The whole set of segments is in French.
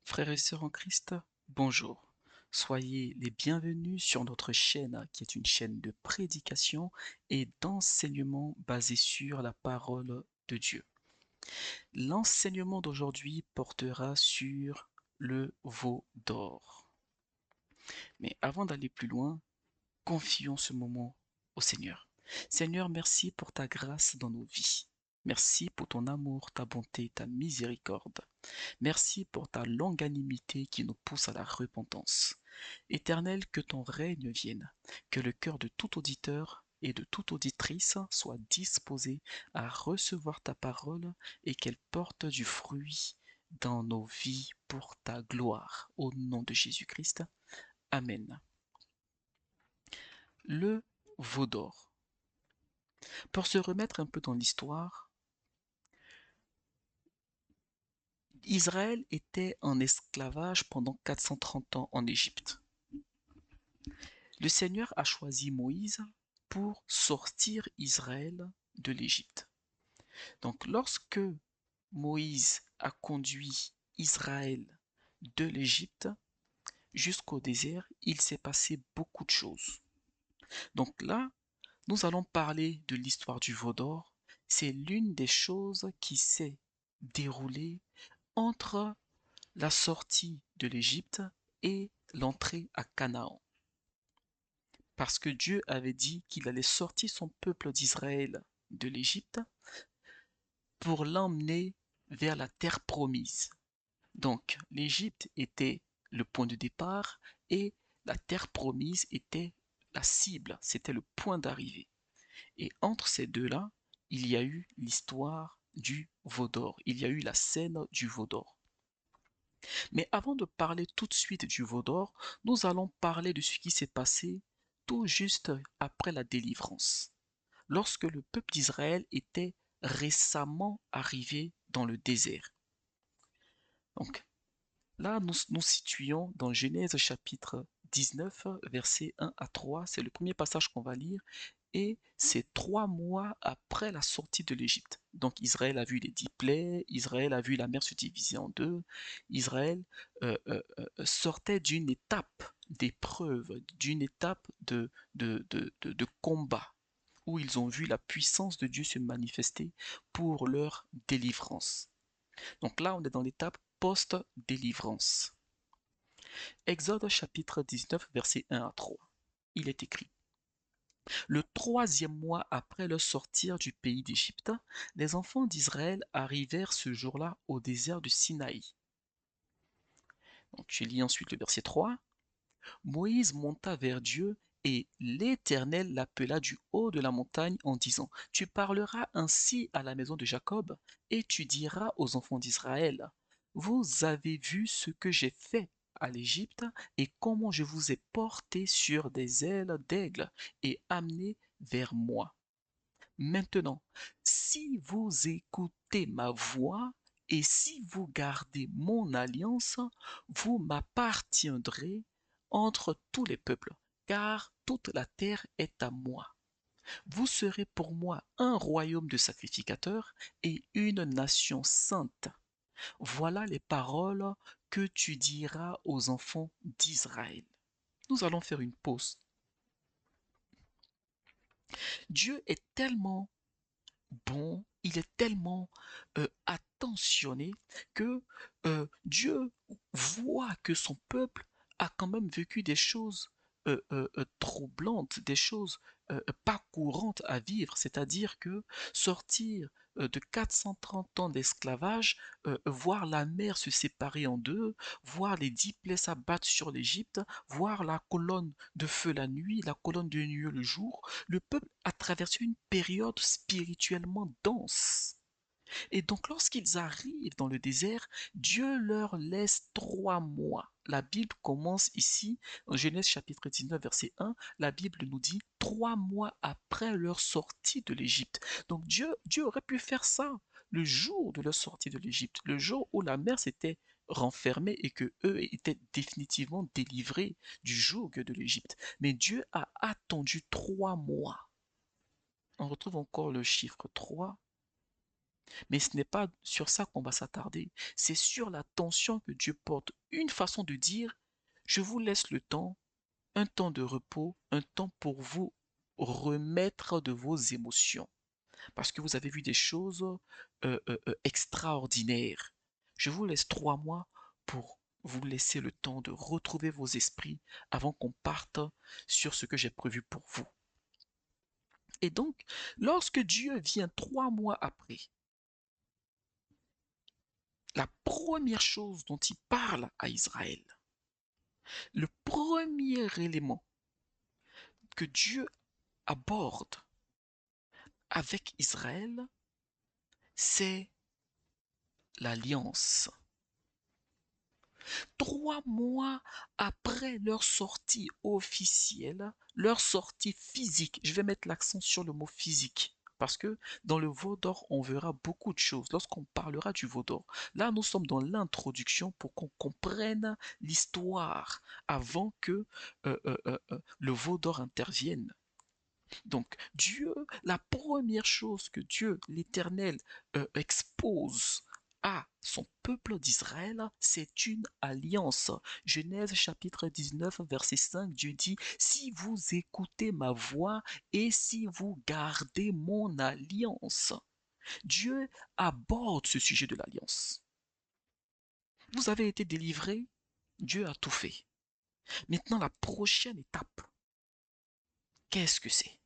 Frères et sœurs en Christ, bonjour. Soyez les bienvenus sur notre chaîne qui est une chaîne de prédication et d'enseignement basée sur la parole de Dieu. L'enseignement d'aujourd'hui portera sur le veau d'or. Mais avant d'aller plus loin, confions ce moment au Seigneur. Seigneur, merci pour ta grâce dans nos vies. Merci pour ton amour, ta bonté, ta miséricorde. Merci pour ta longanimité qui nous pousse à la repentance. Éternel, que ton règne vienne, que le cœur de tout auditeur et de toute auditrice soit disposé à recevoir ta parole et qu'elle porte du fruit dans nos vies pour ta gloire. Au nom de Jésus-Christ. Amen. Le veau d'or. Pour se remettre un peu dans l'histoire, Israël était en esclavage pendant 430 ans en Égypte. Le Seigneur a choisi Moïse pour sortir Israël de l'Égypte. Donc lorsque Moïse a conduit Israël de l'Égypte jusqu'au désert, il s'est passé beaucoup de choses. Donc là, nous allons parler de l'histoire du veau d'or. C'est l'une des choses qui s'est déroulée entre la sortie de l'Égypte et l'entrée à Canaan. Parce que Dieu avait dit qu'il allait sortir son peuple d'Israël de l'Égypte pour l'emmener vers la terre promise. Donc l'Égypte était le point de départ et la terre promise était la cible, c'était le point d'arrivée. Et entre ces deux-là, il y a eu l'histoire du veau d'or, il y a eu la scène du veau d'or. Mais avant de parler tout de suite du veau d'or, nous allons parler de ce qui s'est passé tout juste après la délivrance, lorsque le peuple d'Israël était récemment arrivé dans le désert. Donc là, nous nous situons dans Genèse chapitre 19, versets 1 à 3. C'est le premier passage qu'on va lire. Et c'est 3 mois après la sortie de l'Égypte. Donc Israël a vu les 10 plaies, Israël a vu la mer se diviser en deux, Israël sortait d'une étape d'épreuve, d'une étape de combat, où ils ont vu la puissance de Dieu se manifester pour leur délivrance. Donc là, on est dans l'étape post-délivrance. Exode chapitre 19, versets 1 à 3. Il est écrit: le troisième mois après leur sortir du pays d'Égypte, les enfants d'Israël arrivèrent ce jour-là au désert de Sinaï. Donc, je lis ensuite le verset 3. Moïse monta vers Dieu et l'Éternel l'appela du haut de la montagne en disant: tu parleras ainsi à la maison de Jacob et tu diras aux enfants d'Israël: vous avez vu ce que j'ai fait à l'Égypte et comment je vous ai porté sur des ailes d'aigle et amené vers moi. Maintenant, si vous écoutez ma voix et si vous gardez mon alliance, vous m'appartiendrez entre tous les peuples, car toute la terre est à moi. Vous serez pour moi un royaume de sacrificateurs et une nation sainte. Voilà les paroles que tu diras aux enfants d'Israël. Nous allons faire une pause. Dieu est tellement bon, il est tellement attentionné que Dieu voit que son peuple a quand même vécu des choses troublantes, des choses pas courantes à vivre, c'est-à-dire que sortir de 430 ans d'esclavage, voir la mer se séparer en deux, voir les 10 plaies s'abattre sur l'Égypte, voir la colonne de feu la nuit, la colonne de nuée le jour, le peuple a traversé une période spirituellement dense. Et donc lorsqu'ils arrivent dans le désert, Dieu leur laisse 3 mois. La Bible commence ici, en Genèse chapitre 19, verset 1, la Bible nous dit 3 mois après leur sortie de l'Égypte. Donc Dieu aurait pu faire ça le jour de leur sortie de l'Égypte, le jour où la mer s'était renfermée et que eux étaient définitivement délivrés du joug de l'Égypte. Mais Dieu a attendu 3 mois. On retrouve encore le chiffre 3 Mais ce n'est pas sur ça qu'on va s'attarder. C'est sur la tension que Dieu porte. Une façon de dire, je vous laisse le temps, un temps de repos, un temps pour vous remettre de vos émotions. Parce que vous avez vu des choses extraordinaires. Je vous laisse 3 mois pour vous laisser le temps de retrouver vos esprits avant qu'on parte sur ce que j'ai prévu pour vous. Et donc, lorsque Dieu vient 3 mois après, la première chose dont il parle à Israël, le premier élément que Dieu aborde avec Israël, c'est l'alliance. 3 mois après leur sortie officielle, leur sortie physique, je vais mettre l'accent sur le mot physique, parce que dans le veau d'or, on verra beaucoup de choses lorsqu'on parlera du veau d'or. Là, nous sommes dans l'introduction pour qu'on comprenne l'histoire avant que le veau d'or intervienne. Donc, Dieu, la première chose que Dieu, l'Éternel, expose à son peuple d'Israël, c'est une alliance. Genèse chapitre 19, verset 5, Dieu dit, si vous écoutez ma voix et si vous gardez mon alliance. Dieu aborde ce sujet de l'alliance. Vous avez été délivrés, Dieu a tout fait. Maintenant, la prochaine étape, qu'est-ce que c'est?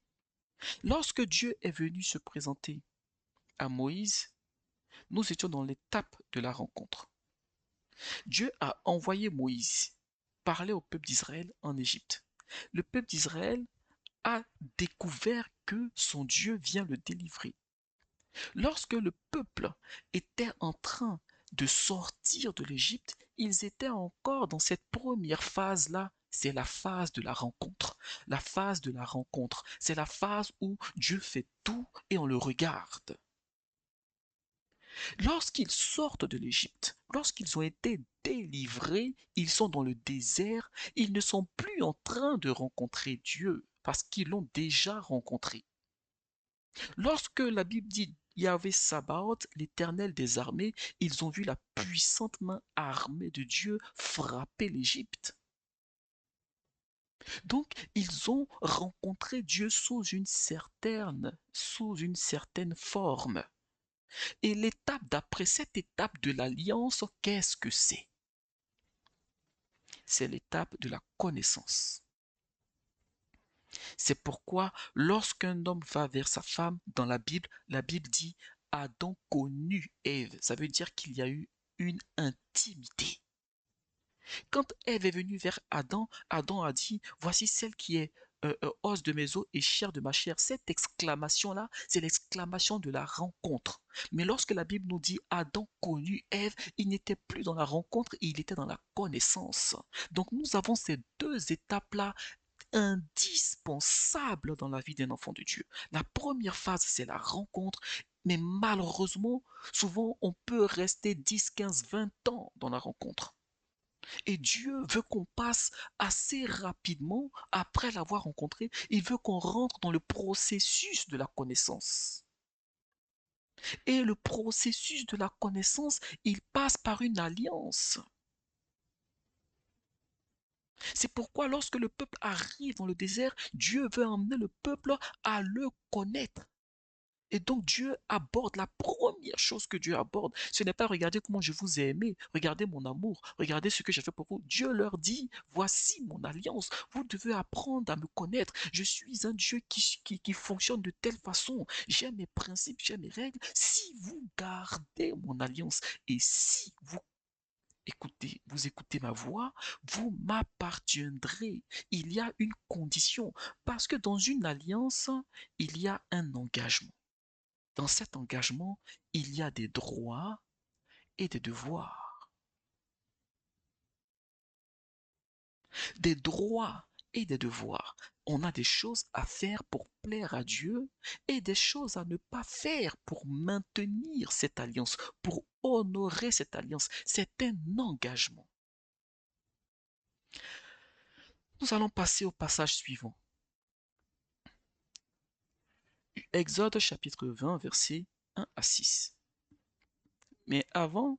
Lorsque Dieu est venu se présenter à Moïse, nous étions dans l'étape de la rencontre. Dieu a envoyé Moïse parler au peuple d'Israël en Égypte. Le peuple d'Israël a découvert que son Dieu vient le délivrer. Lorsque le peuple était en train de sortir de l'Égypte, ils étaient encore dans cette première phase-là. C'est la phase de la rencontre. La phase de la rencontre, c'est la phase où Dieu fait tout et on le regarde. Lorsqu'ils sortent de l'Égypte, lorsqu'ils ont été délivrés, ils sont dans le désert, ils ne sont plus en train de rencontrer Dieu parce qu'ils l'ont déjà rencontré. Lorsque la Bible dit Yahvé Sabaoth, l'Éternel des armées, ils ont vu la puissante main armée de Dieu frapper l'Égypte. Donc, ils ont rencontré Dieu sous une certaine forme. Et l'étape d'après, cette étape de l'alliance, qu'est-ce que c'est? C'est l'étape de la connaissance. C'est pourquoi lorsqu'un homme va vers sa femme dans la Bible dit Adam connut Ève. Ça veut dire qu'il y a eu une intimité. Quand Ève est venue vers Adam, Adam a dit, voici celle qui est os de mes os et chair de ma chair. Cette exclamation-là, c'est l'exclamation de la rencontre. Mais lorsque la Bible nous dit Adam connut Ève, il n'était plus dans la rencontre, il était dans la connaissance. Donc nous avons ces deux étapes-là indispensables dans la vie d'un enfant de Dieu. La première phase, c'est la rencontre. Mais malheureusement, souvent, on peut rester 10, 15, 20 ans dans la rencontre. Et Dieu veut qu'on passe assez rapidement, après l'avoir rencontré, il veut qu'on rentre dans le processus de la connaissance. Et le processus de la connaissance, il passe par une alliance. C'est pourquoi lorsque le peuple arrive dans le désert, Dieu veut emmener le peuple à le connaître. Et donc Dieu aborde, la première chose que Dieu aborde, ce n'est pas regardez comment je vous ai aimé, regardez mon amour, regardez ce que j'ai fait pour vous. Dieu leur dit, voici mon alliance, vous devez apprendre à me connaître. Je suis un Dieu qui fonctionne de telle façon. J'ai mes principes, j'ai mes règles. Si vous gardez mon alliance et si vous écoutez ma voix, vous m'appartiendrez. Il y a une condition, parce que dans une alliance, il y a un engagement. Dans cet engagement, il y a des droits et des devoirs. Des droits et des devoirs. On a des choses à faire pour plaire à Dieu et des choses à ne pas faire pour maintenir cette alliance, pour honorer cette alliance. C'est un engagement. Nous allons passer au passage suivant. Exode chapitre 20, versets 1 à 6. Mais avant,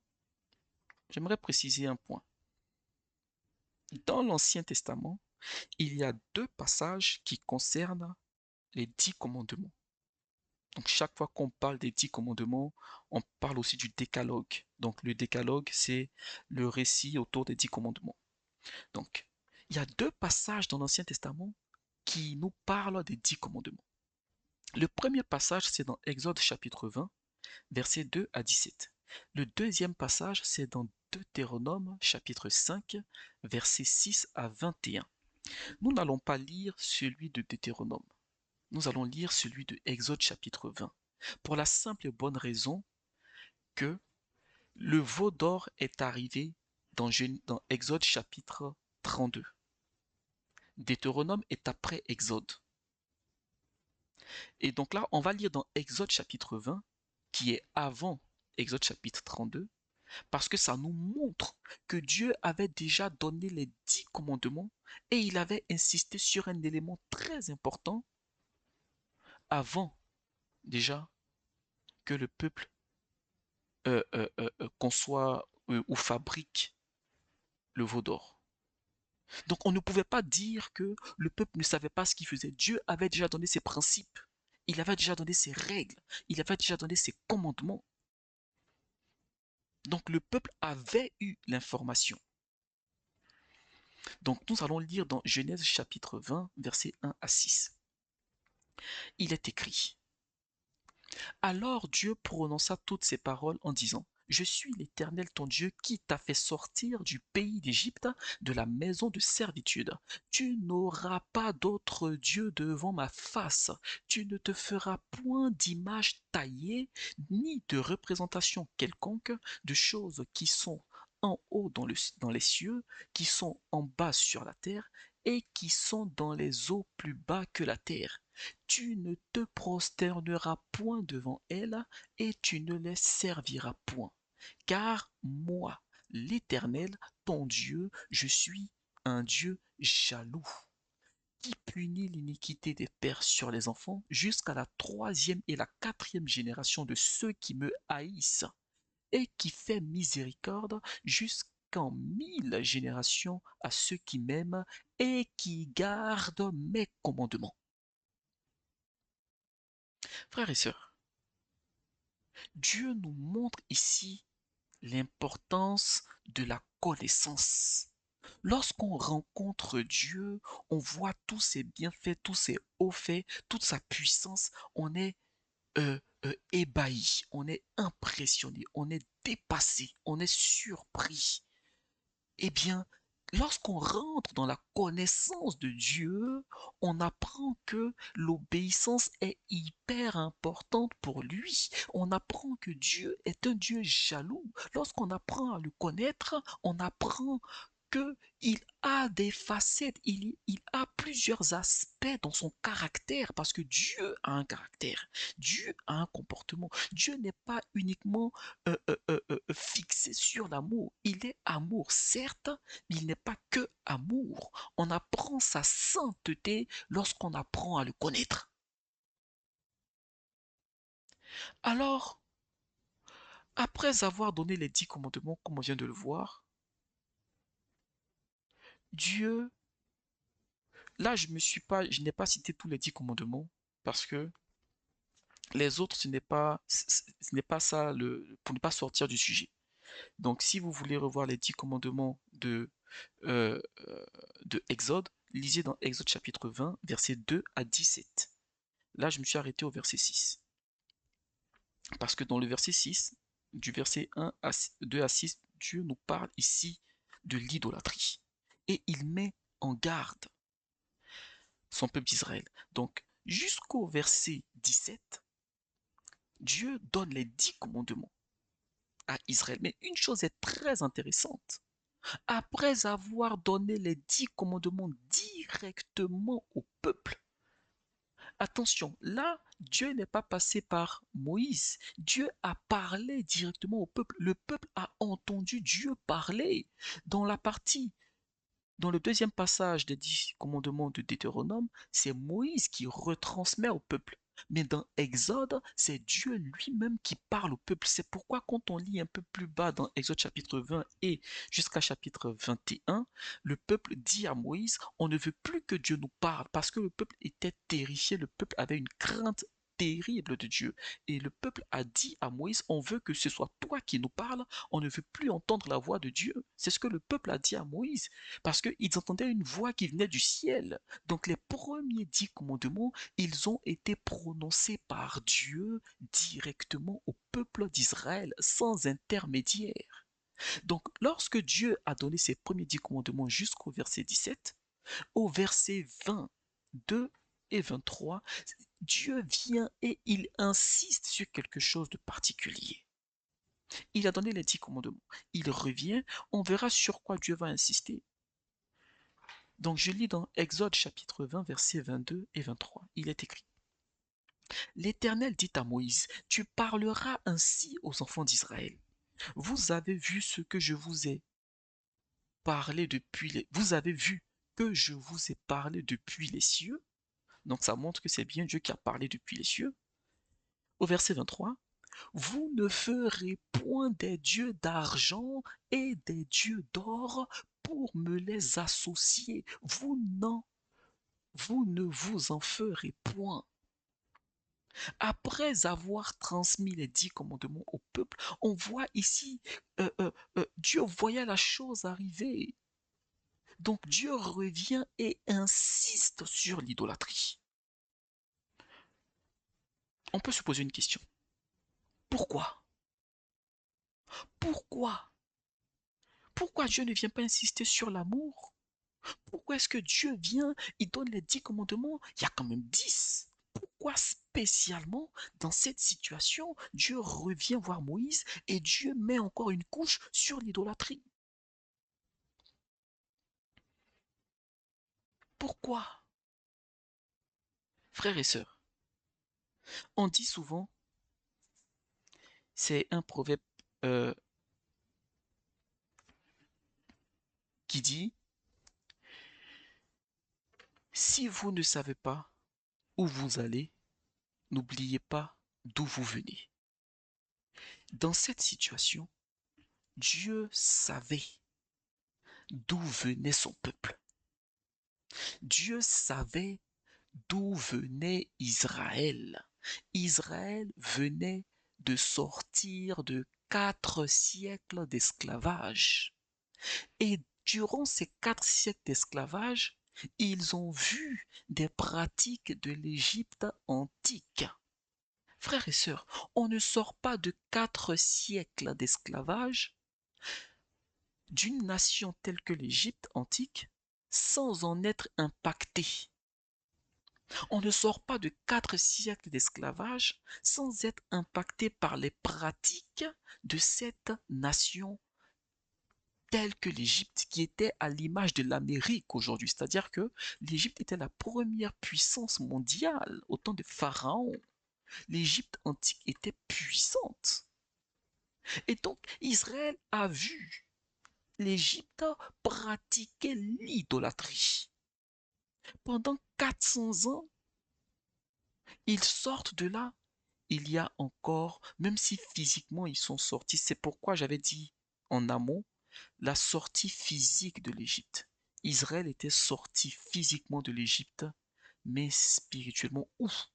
j'aimerais préciser un point. Dans l'Ancien Testament, il y a deux passages qui concernent les 10 commandements. Donc chaque fois qu'on parle des 10 commandements, on parle aussi du décalogue. Donc le décalogue, c'est le récit autour des 10 commandements. Donc, il y a deux passages dans l'Ancien Testament qui nous parlent des 10 commandements. Le premier passage, c'est dans Exode chapitre 20, versets 2 à 17. Le deuxième passage, c'est dans Deutéronome chapitre 5, versets 6 à 21. Nous n'allons pas lire celui de Deutéronome. Nous allons lire celui de Exode chapitre 20. Pour la simple et bonne raison que le veau d'or est arrivé dans Exode chapitre 32. Deutéronome est après Exode. Et donc là, on va lire dans Exode chapitre 20, qui est avant Exode chapitre 32, parce que ça nous montre que Dieu avait déjà donné les 10 commandements et il avait insisté sur un élément très important avant déjà que le peuple conçoit ou fabrique le veau d'or. Donc on ne pouvait pas dire que le peuple ne savait pas ce qu'il faisait. Dieu avait déjà donné ses principes, il avait déjà donné ses règles, il avait déjà donné ses commandements. Donc le peuple avait eu l'information. Donc nous allons lire dans Genèse chapitre 20, versets 1 à 6. Il est écrit: Alors Dieu prononça toutes ces paroles en disant: Je suis l'Éternel ton Dieu qui t'a fait sortir du pays d'Égypte, de la maison de servitude. Tu n'auras pas d'autre Dieu devant ma face. Tu ne te feras point d'image taillée, ni de représentation quelconque de choses qui sont en haut dans les cieux, qui sont en bas sur la terre, et qui sont dans les eaux plus bas que la terre. Tu ne te prosterneras point devant elles, et tu ne les serviras point. Car moi, l'Éternel, ton Dieu, je suis un Dieu jaloux, qui punit l'iniquité des pères sur les enfants jusqu'à la troisième et la quatrième génération de ceux qui me haïssent, et qui fait miséricorde jusqu'en 1000 générations à ceux qui m'aiment et qui gardent mes commandements. Frères et sœurs, Dieu nous montre ici l'importance de la connaissance. Lorsqu'on rencontre Dieu, on voit tous ses bienfaits, tous ses hauts faits, toute sa puissance, on est ébahi, on est impressionné, on est dépassé, on est surpris. Eh bien, lorsqu'on rentre dans la connaissance de Dieu, on apprend que l'obéissance est hyper importante pour lui. On apprend que Dieu est un Dieu jaloux. Lorsqu'on apprend à le connaître, on apprend qu'il a des facettes, il a plusieurs aspects dans son caractère, parce que Dieu a un caractère, Dieu a un comportement. Dieu n'est pas uniquement fixé sur l'amour. Il est amour, certes, mais il n'est pas que amour. On apprend sa sainteté lorsqu'on apprend à le connaître. Alors, après avoir donné les 10 commandements, comme on vient de le voir, Dieu, là je n'ai pas cité tous les 10 commandements, parce que les autres, ce n'est pas ça, pour ne pas sortir du sujet. Donc, si vous voulez revoir les 10 commandements euh, euh, de Exode, lisez dans Exode chapitre 20, versets 2 à 17. Là, je me suis arrêté au verset 6. Parce que dans le verset 6, du verset 2 à 6, Dieu nous parle ici de l'idolâtrie. Et il met en garde son peuple d'Israël. Donc, jusqu'au verset 17, Dieu donne les 10 commandements à Israël. Mais une chose est très intéressante. Après avoir donné les 10 commandements directement au peuple, attention, là, Dieu n'est pas passé par Moïse. Dieu a parlé directement au peuple. Le peuple a entendu Dieu parler. Dans la partie, dans le deuxième passage des 10 commandements de Deutéronome, c'est Moïse qui retransmet au peuple. Mais dans Exode, c'est Dieu lui-même qui parle au peuple. C'est pourquoi quand on lit un peu plus bas dans Exode chapitre 20 et jusqu'à chapitre 21, le peuple dit à Moïse, on ne veut plus que Dieu nous parle parce que le peuple était terrifié, le peuple avait une crainte terrible de Dieu. Et le peuple a dit à Moïse, on veut que ce soit toi qui nous parles, on ne veut plus entendre la voix de Dieu. C'est ce que le peuple a dit à Moïse, parce qu'ils entendaient une voix qui venait du ciel. Donc les premiers 10 commandements, ils ont été prononcés par Dieu directement au peuple d'Israël, sans intermédiaire. Donc lorsque Dieu a donné ses premiers 10 commandements jusqu'au verset 17, au verset 22 et 23, Dieu vient et il insiste sur quelque chose de particulier. Il a donné les 10 commandements. Il revient, on verra sur quoi Dieu va insister. Donc je lis dans Exode chapitre 20, versets 22 et 23. Il est écrit. L'Éternel dit à Moïse, tu parleras ainsi aux enfants d'Israël. Vous avez vu ce que je vous ai parlé depuis les... Vous avez vu que je vous ai parlé depuis les cieux. Donc ça montre que c'est bien Dieu qui a parlé depuis les cieux. Au verset 23, vous ne ferez point des dieux d'argent et des dieux d'or pour me les associer. Vous ne vous en ferez point. Après avoir transmis les 10 commandements au peuple, on voit ici Dieu voyait la chose arriver. Donc Dieu revient et insiste sur l'idolâtrie. On peut se poser une question. Pourquoi? Pourquoi? Pourquoi Dieu ne vient pas insister sur l'amour? Pourquoi est-ce que Dieu vient, il donne les 10 commandements? Il y a quand même 10. Pourquoi spécialement dans cette situation, Dieu revient voir Moïse et Dieu met encore une couche sur l'idolâtrie? Pourquoi? Frères et sœurs, on dit souvent, c'est un proverbe euh, qui dit, si vous ne savez pas où vous allez, n'oubliez pas d'où vous venez. Dans cette situation, Dieu savait d'où venait son peuple. Dieu savait d'où venait Israël. Israël venait de sortir de 4 siècles d'esclavage. Et durant ces 4 siècles d'esclavage, ils ont vu des pratiques de l'Égypte antique. Frères et sœurs, on ne sort pas de 4 siècles d'esclavage d'une nation telle que l'Égypte antique sans en être impacté. On ne sort pas de 4 siècles d'esclavage sans être impacté par les pratiques de cette nation telle que l'Égypte, qui était à l'image de l'Amérique aujourd'hui. C'est-à-dire que l'Égypte était la première puissance mondiale au temps de Pharaon. L'Égypte antique était puissante. Et donc Israël a vu l'Égypte pratiquait l'idolâtrie. Pendant 400 ans, ils sortent de là. Il y a encore, même si physiquement ils sont sortis, c'est pourquoi j'avais dit en amont, la sortie physique de l'Égypte. Israël était sorti physiquement de l'Égypte, mais spirituellement, ouf,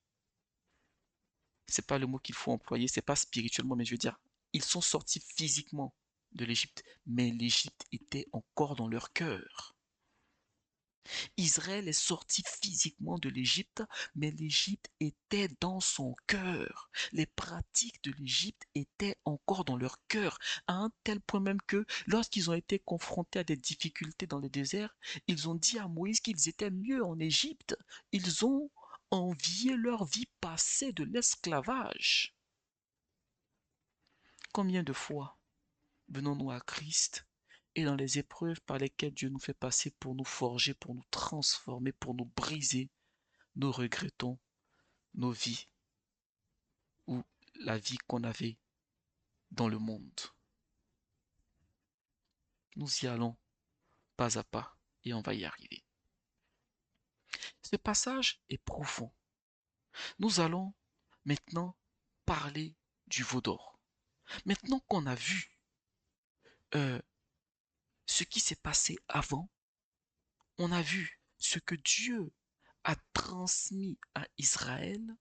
c'est pas le mot qu'il faut employer, c'est pas spirituellement, mais je veux dire, ils sont sortis physiquement de l'Égypte, mais l'Égypte était encore dans leur cœur. Israël est sorti physiquement de l'Égypte, mais l'Égypte était dans son cœur. Les pratiques de l'Égypte étaient encore dans leur cœur, à un tel point même que lorsqu'ils ont été confrontés à des difficultés dans le désert, ils ont dit à Moïse qu'ils étaient mieux en Égypte. Ils ont envié leur vie passée de l'esclavage. Combien de fois venons-nous à Christ et dans les épreuves par lesquelles Dieu nous fait passer pour nous forger, pour nous transformer, pour nous briser, nous regrettons nos vies ou la vie qu'on avait dans le monde. Nous y allons pas à pas et on va y arriver. Ce passage est profond. Nous allons maintenant parler du veau d'or. Maintenant qu'on a vu euh, ce qui s'est passé avant, on a vu ce que Dieu a transmis à Israël,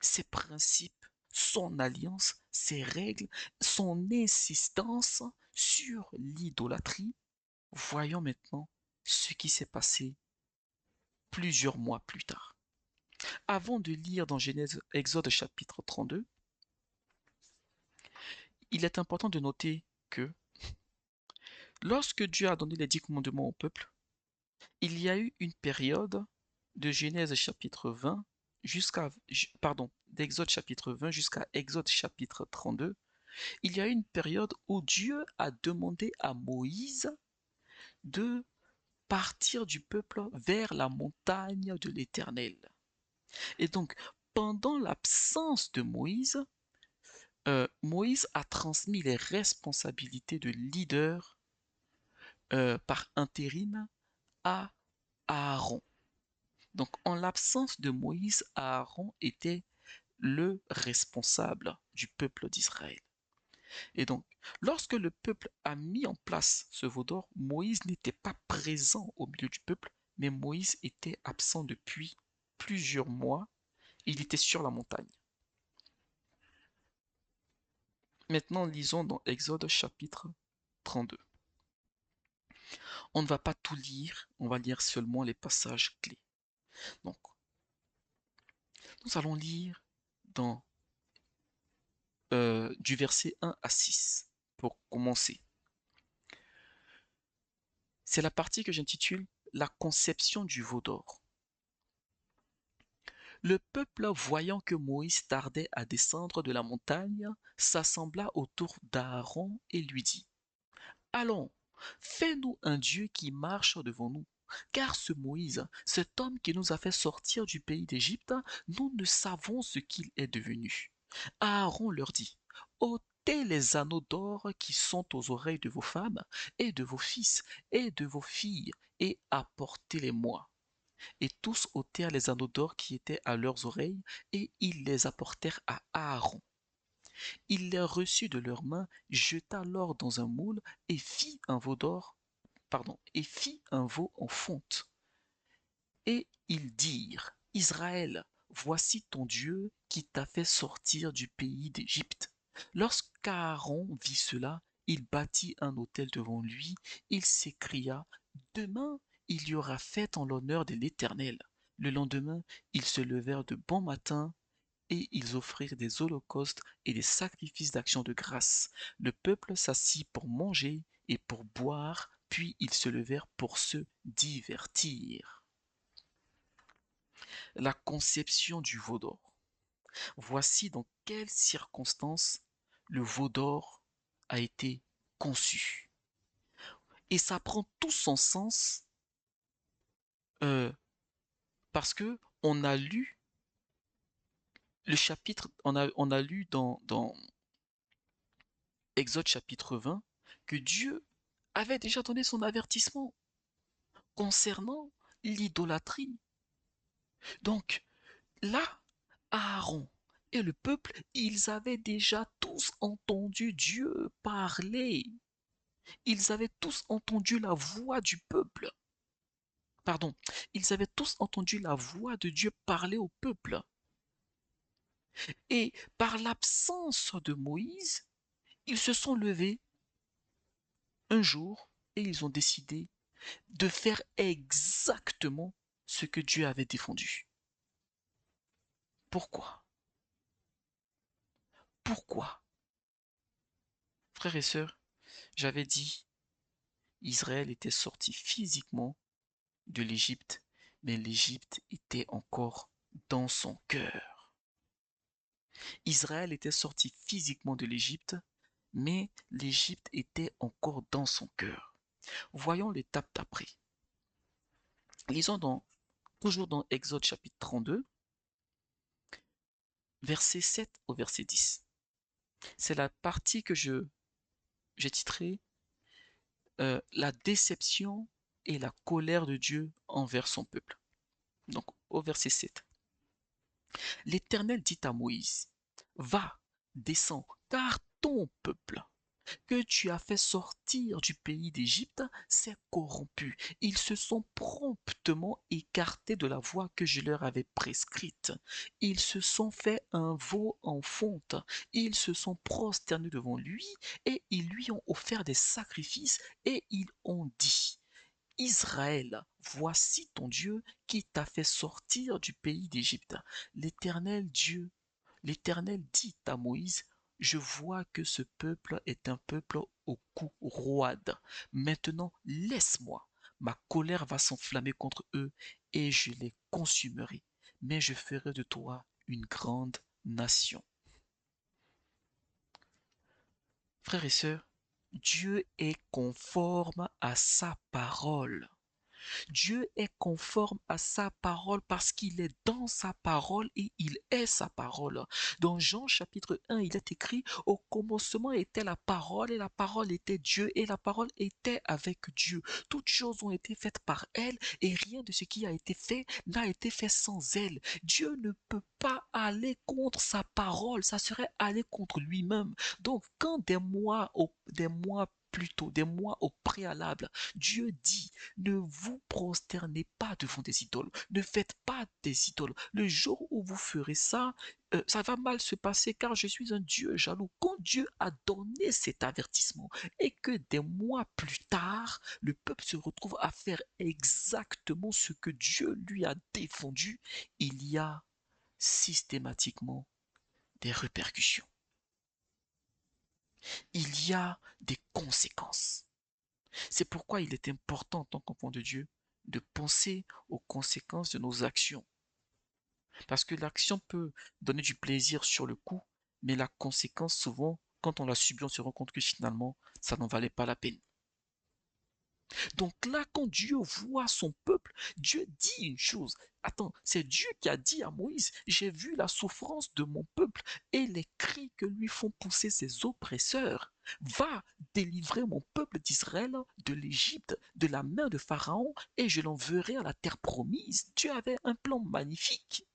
ses principes, son alliance, ses règles, son insistance sur l'idolâtrie. Voyons maintenant ce qui s'est passé plusieurs mois plus tard. Avant de lire dans Genèse, Exode chapitre 32, il est important de noter que lorsque Dieu a donné les 10 commandements au peuple, il y a eu une période de Genèse chapitre 20 d'Exode chapitre 20 jusqu'à Exode chapitre 32. Il y a eu une période où Dieu a demandé à Moïse de partir du peuple vers la montagne de l'Éternel. Et donc, pendant l'absence de Moïse, Moïse a transmis les responsabilités de leader par intérim à Aaron. Donc, en l'absence de Moïse, Aaron était le responsable du peuple d'Israël. Et donc, lorsque le peuple a mis en place ce veau d'or, Moïse n'était pas présent au milieu du peuple, mais Moïse était absent depuis plusieurs mois. Il était sur la montagne. Maintenant, lisons dans Exode chapitre 32. On ne va pas tout lire, on va lire seulement les passages clés. Donc, nous allons lire dans, du verset 1 à 6 pour commencer. C'est la partie que j'intitule La conception du veau d'or. Le peuple, voyant que Moïse tardait à descendre de la montagne, s'assembla autour d'Aaron et lui dit: Allons, fais-nous un Dieu qui marche devant nous. Car ce Moïse, cet homme qui nous a fait sortir du pays d'Égypte, nous ne savons ce qu'il est devenu. Aaron leur dit: ôtez les anneaux d'or qui sont aux oreilles de vos femmes, et de vos fils, et de vos filles, et apportez-les-moi. Et tous ôtèrent les anneaux d'or qui étaient à leurs oreilles, et ils les apportèrent à Aaron. Il les reçut de leurs mains, jeta l'or dans un moule, et fit un veau d'or, et fit un veau en fonte. Et ils dirent: Israël, voici ton Dieu qui t'a fait sortir du pays d'Égypte. Lorsqu'Aaron vit cela, il bâtit un autel devant lui. Il s'écria: Demain, il y aura fête en l'honneur de l'Éternel. Le lendemain, ils se levèrent de bon matin et ils offrirent des holocaustes et des sacrifices d'action de grâce. Le peuple s'assit pour manger et pour boire, puis ils se levèrent pour se divertir. La conception du veau d'or. Voici dans quelles circonstances le veau d'or a été conçu. Et ça prend tout son sens euh, parce que on a lu le chapitre, on a lu dans Exode chapitre 20 que Dieu avait déjà donné son avertissement concernant l'idolâtrie. Donc là, Aaron et le peuple, ils avaient déjà tous entendu Dieu parler. Ils avaient tous entendu la voix du peuple. Pardon, ils avaient tous entendu la voix de Dieu parler au peuple. Et par l'absence de Moïse, ils se sont levés un jour et ils ont décidé de faire exactement ce que Dieu avait défendu. Pourquoi? Pourquoi? Frères et sœurs, j'avais dit, Israël était sorti physiquement de l'Égypte, mais l'Égypte était encore dans son cœur. Israël était sorti physiquement de l'Égypte, mais l'Égypte était encore dans son cœur. Voyons l'étape d'après. Lisons toujours dans Exode chapitre 32, verset 7 au verset 10. C'est la partie que j'ai titrée La déception et la colère de Dieu envers son peuple. Donc au verset 7. L'Éternel dit à Moïse, va, descends, car ton peuple que tu as fait sortir du pays d'Égypte s'est corrompu. Ils se sont promptement écartés de la voie que je leur avais prescrite. Ils se sont fait un veau en fonte. Ils se sont prosternés devant lui et ils lui ont offert des sacrifices et ils ont dit, Israël, voici ton Dieu qui t'a fait sortir du pays d'Égypte. L'Éternel Dieu, l'Éternel dit à Moïse, je vois que ce peuple est un peuple au cou roide. Maintenant, laisse-moi. Ma colère va s'enflammer contre eux et je les consumerai. Mais je ferai de toi une grande nation. Frères et sœurs, Dieu est conforme à sa parole. Dieu est conforme à sa parole parce qu'il est dans sa parole et il est sa parole. Dans Jean chapitre 1, il est écrit, au commencement était la parole et la parole était Dieu et la parole était avec Dieu. Toutes choses ont été faites par elle et rien de ce qui a été fait n'a été fait sans elle. Dieu ne peut pas aller contre sa parole, ça serait aller contre lui-même. Donc quand des mois au préalable, Dieu dit, ne vous prosternez pas devant des idoles. Ne faites pas des idoles. Le jour où vous ferez ça, ça va mal se passer car je suis un Dieu jaloux. Quand Dieu a donné cet avertissement et que des mois plus tard, le peuple se retrouve à faire exactement ce que Dieu lui a défendu, il y a systématiquement des répercussions. Il y a des conséquences. C'est pourquoi il est important en tant qu'enfant de Dieu de penser aux conséquences de nos actions. Parce que l'action peut donner du plaisir sur le coup, mais la conséquence, souvent, quand on l'a subie, on se rend compte que finalement, ça n'en valait pas la peine. Donc là, quand Dieu voit son peuple, Dieu dit une chose. Attends, c'est Dieu qui a dit à Moïse, j'ai vu la souffrance de mon peuple et les cris que lui font pousser ses oppresseurs. Va délivrer mon peuple d'Israël de l'Égypte, de la main de Pharaon, et je l'enverrai à la terre promise. Dieu avait un plan magnifique.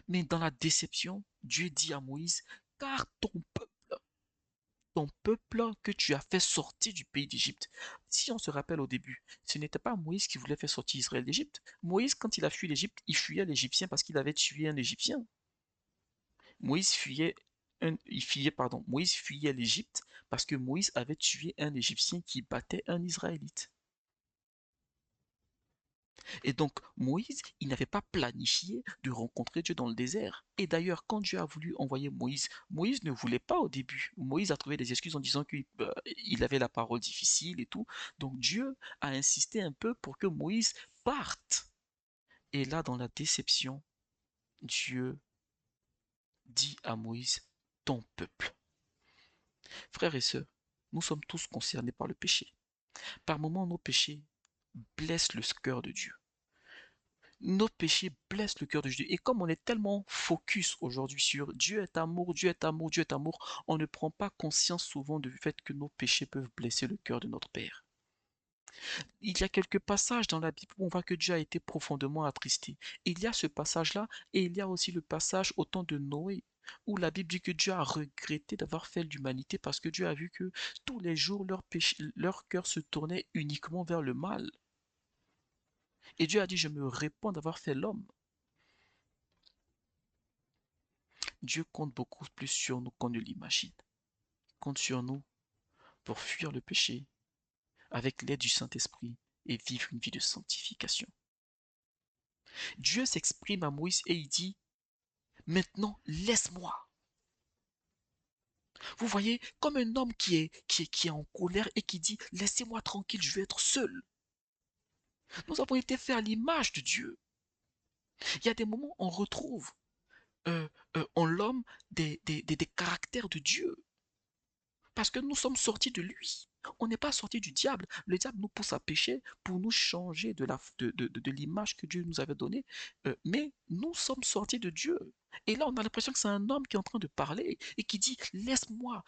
Mais dans la déception, Dieu dit à Moïse, car ton peuple que tu as fait sortir du pays d'Égypte. Si on se rappelle au début, ce n'était pas Moïse qui voulait faire sortir Israël d'Égypte. Moïse, quand il a fui l'Égypte, il fuyait l'Égyptien parce qu'il avait tué un Égyptien. Moïse fuyait, Moïse fuyait l'Égypte parce que Moïse avait tué un Égyptien qui battait un Israélite. Et donc, Moïse, il n'avait pas planifié de rencontrer Dieu dans le désert. Et d'ailleurs, quand Dieu a voulu envoyer Moïse, Moïse ne voulait pas au début. Moïse a trouvé des excuses en disant qu'il avait la parole difficile et tout. Donc Dieu a insisté un peu pour que Moïse parte. Et là, dans la déception, Dieu dit à Moïse, ton peuple. Frères et sœurs, nous sommes tous concernés par le péché. Par moments, nos péchés blessent le cœur de Dieu. Nos péchés blessent le cœur de Dieu. Et comme on est tellement focus aujourd'hui sur Dieu est amour, Dieu est amour, Dieu est amour, on ne prend pas conscience souvent du fait que nos péchés peuvent blesser le cœur de notre Père. Il y a quelques passages dans la Bible où on voit que Dieu a été profondément attristé. Il y a ce passage-là et il y a aussi le passage au temps de Noé, où la Bible dit que Dieu a regretté d'avoir fait l'humanité parce que Dieu a vu que tous les jours leur cœur se tournait uniquement vers le mal. Et Dieu a dit, je me répands d'avoir fait l'homme. Dieu compte beaucoup plus sur nous qu'on ne l'imagine. Il compte sur nous pour fuir le péché avec l'aide du Saint-Esprit et vivre une vie de sanctification. Dieu s'exprime à Moïse et il dit, maintenant laisse-moi. Vous voyez, comme un homme qui est en colère et qui dit, laissez-moi tranquille, je veux être seul. Nous avons été faits à l'image de Dieu. Il y a des moments où on retrouve en l'homme des caractères de Dieu. Parce que nous sommes sortis de lui. On n'est pas sortis du diable. Le diable nous pousse à pécher pour nous changer de l'image que Dieu nous avait donnée. Mais nous sommes sortis de Dieu. Et là, on a l'impression que c'est un homme qui est en train de parler et qui dit, laisse-moi,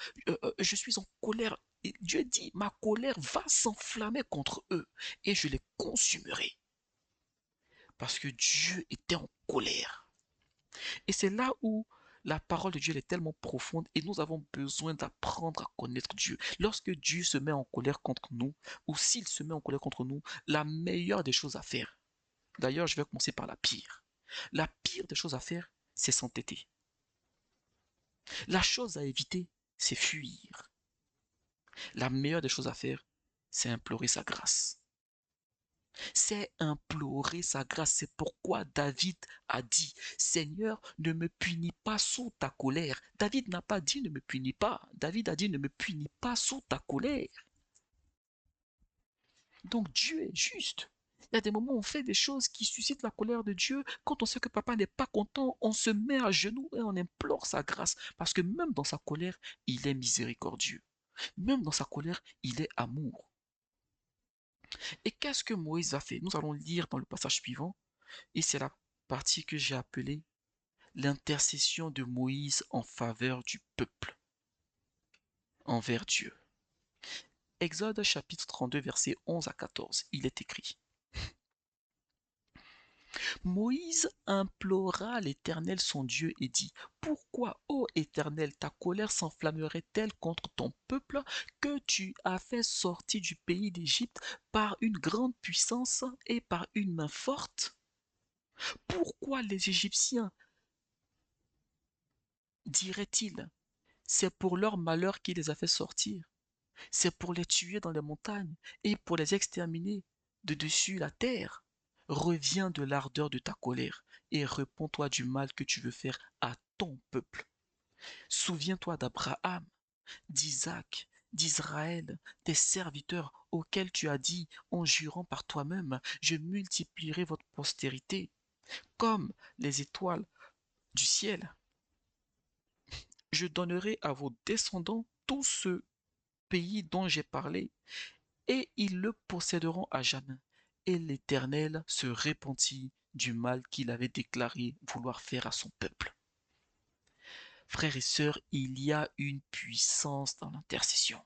je suis en colère. Et Dieu dit, ma colère va s'enflammer contre eux et je les consumerai. Parce que Dieu était en colère. Et c'est là où la parole de Dieu elle est tellement profonde et nous avons besoin d'apprendre à connaître Dieu. Lorsque Dieu se met en colère contre nous, ou s'il se met en colère contre nous, la meilleure des choses à faire, d'ailleurs je vais commencer par la pire. La pire des choses à faire, c'est s'entêter. La chose à éviter, c'est fuir. La meilleure des choses à faire, c'est implorer sa grâce. C'est implorer sa grâce. C'est pourquoi David a dit, Seigneur, ne me punis pas sous ta colère. David n'a pas dit ne me punis pas. David a dit ne me punis pas sous ta colère. Donc Dieu est juste. Il y a des moments où on fait des choses qui suscitent la colère de Dieu. Quand on sait que papa n'est pas content, on se met à genoux et on implore sa grâce. Parce que même dans sa colère, il est miséricordieux. Même dans sa colère, il est amour. Et qu'est-ce que Moïse a fait? Nous allons lire dans le passage suivant. Et c'est la partie que j'ai appelée l'intercession de Moïse en faveur du peuple envers Dieu. Exode chapitre 32, versets 11 à 14, il est écrit. Moïse implora l'Éternel son Dieu et dit, pourquoi, ô Éternel, ta colère s'enflammerait-elle contre ton peuple que tu as fait sortir du pays d'Égypte par une grande puissance et par une main forte? Pourquoi les Égyptiens, diraient-ils, c'est pour leur malheur qu'il les a fait sortir? C'est pour les tuer dans les montagnes et pour les exterminer de dessus la terre. Reviens de l'ardeur de ta colère et réponds-toi du mal que tu veux faire à ton peuple. Souviens-toi d'Abraham, d'Isaac, d'Israël, tes serviteurs auxquels tu as dit en jurant par toi-même, je multiplierai votre postérité comme les étoiles du ciel. Je donnerai à vos descendants tout ce pays dont j'ai parlé, et ils le posséderont à jamais. Et l'Éternel se repentit du mal qu'il avait déclaré vouloir faire à son peuple. Frères et sœurs, il y a une puissance dans l'intercession.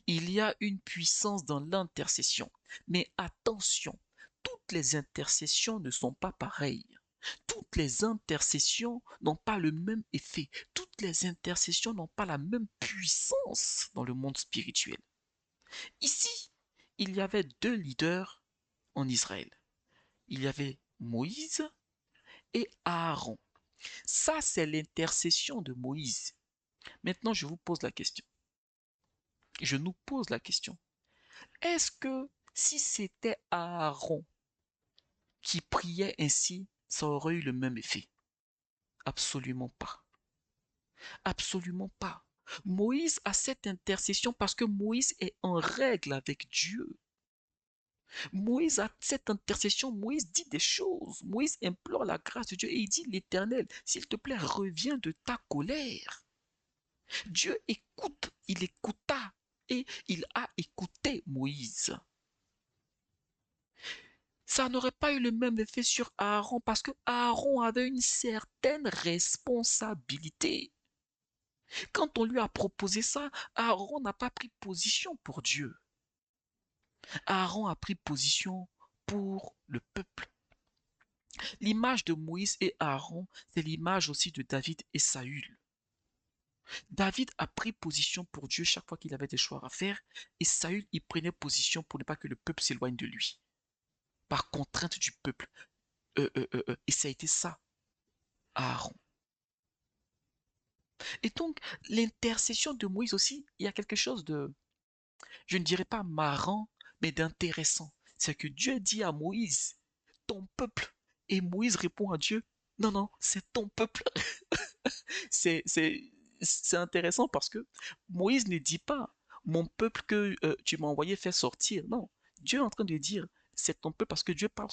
Il y a une puissance dans l'intercession. Mais attention, toutes les intercessions ne sont pas pareilles. Toutes les intercessions n'ont pas le même effet. Toutes les intercessions n'ont pas la même puissance dans le monde spirituel. Ici, il y avait deux leaders en Israël. Il y avait Moïse et Aaron. Ça, c'est l'intercession de Moïse. Maintenant, je vous pose la question. Je nous pose la question. Est-ce que si c'était Aaron qui priait ainsi, ça aurait eu le même effet? Absolument pas. Absolument pas. Moïse a cette intercession parce que Moïse est en règle avec Dieu. Moïse a cette intercession, Moïse dit des choses, Moïse implore la grâce de Dieu et il dit l'Éternel, s'il te plaît, reviens de ta colère. Dieu écoute, il écouta et il a écouté Moïse. Ça n'aurait pas eu le même effet sur Aaron parce que Aaron avait une certaine responsabilité. Quand on lui a proposé ça, Aaron n'a pas pris position pour Dieu. Aaron a pris position pour le peuple. L'image de Moïse et Aaron, c'est l'image aussi de David et Saül. David a pris position pour Dieu chaque fois qu'il avait des choix à faire, et Saül y prenait position pour ne pas que le peuple s'éloigne de lui, par contrainte du peuple. Et ça a été ça, Aaron. Et donc, l'intercession de Moïse aussi, il y a quelque chose de, je ne dirais pas marrant, mais d'intéressant. C'est que Dieu dit à Moïse, ton peuple. Et Moïse répond à Dieu, non, non, c'est ton peuple. c'est, c'est, c'est intéressant parce que Moïse ne dit pas, mon peuple que tu m'as envoyé faire sortir. Non, Dieu est en train de dire, c'est ton peuple parce que Dieu parle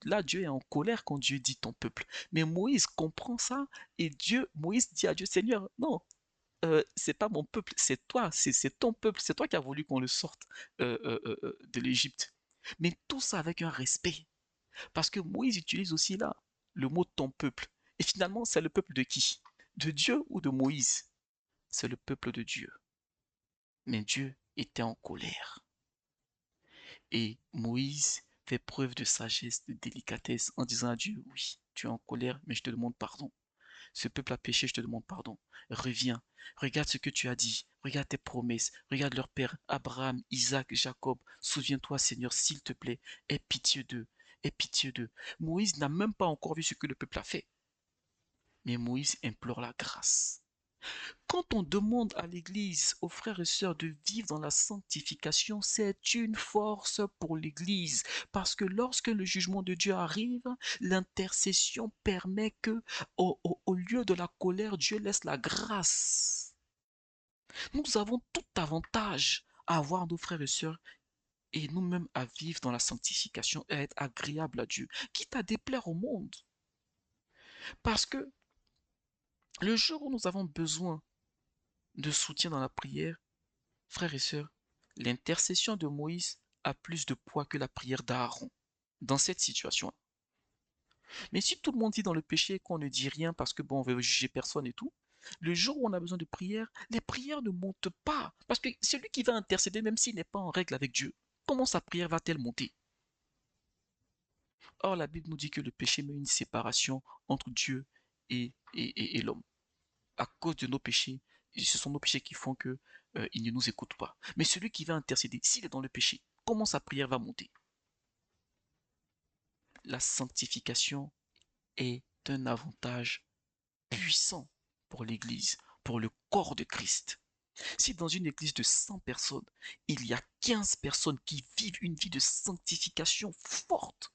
là, Dieu est en colère quand Dieu dit ton peuple. Mais Moïse comprend ça et Moïse dit à Dieu, Seigneur, non, c'est pas mon peuple, c'est toi, c'est ton peuple, c'est toi qui as voulu qu'on le sorte de l'Égypte. Mais tout ça avec un respect. Parce que Moïse utilise aussi là le mot ton peuple. Et finalement, c'est le peuple de qui? De Dieu ou de Moïse? C'est le peuple de Dieu. Mais Dieu était en colère. Et Moïse fait preuve de sagesse, de délicatesse en disant à Dieu, oui, tu es en colère, mais je te demande pardon. Ce peuple a péché, je te demande pardon. Reviens, regarde ce que tu as dit, regarde tes promesses, regarde leur père, Abraham, Isaac, Jacob. Souviens-toi, Seigneur, s'il te plaît, aie pitié d'eux, aie pitié d'eux. Moïse n'a même pas encore vu ce que le peuple a fait, mais Moïse implore la grâce. Quand on demande à l'Église, aux frères et sœurs, de vivre dans la sanctification, c'est une force pour l'Église. Parce que lorsque le jugement de Dieu arrive, l'intercession permet que, au lieu de la colère, Dieu laisse la grâce. Nous avons tout avantage à avoir nos frères et sœurs et nous-mêmes à vivre dans la sanctification et à être agréable à Dieu, quitte à déplaire au monde. Parce que le jour où nous avons besoin de soutien dans la prière, frères et sœurs, l'intercession de Moïse a plus de poids que la prière d'Aaron dans cette situation. Mais si tout le monde vit dans le péché et qu'on ne dit rien parce que bon, on veut juger personne et tout, le jour où on a besoin de prière, les prières ne montent pas. Parce que celui qui va intercéder, même s'il n'est pas en règle avec Dieu, comment sa prière va-t-elle monter? Or, la Bible nous dit que le péché met une séparation entre Dieu et l'homme. À cause de nos péchés, ce sont nos péchés qui font que il ne nous écoute pas. Mais celui qui va intercéder, s'il est dans le péché, comment sa prière va monter? La sanctification est un avantage puissant pour l'Église, pour le corps de Christ. Si dans une église de 100 personnes, il y a 15 personnes qui vivent une vie de sanctification forte,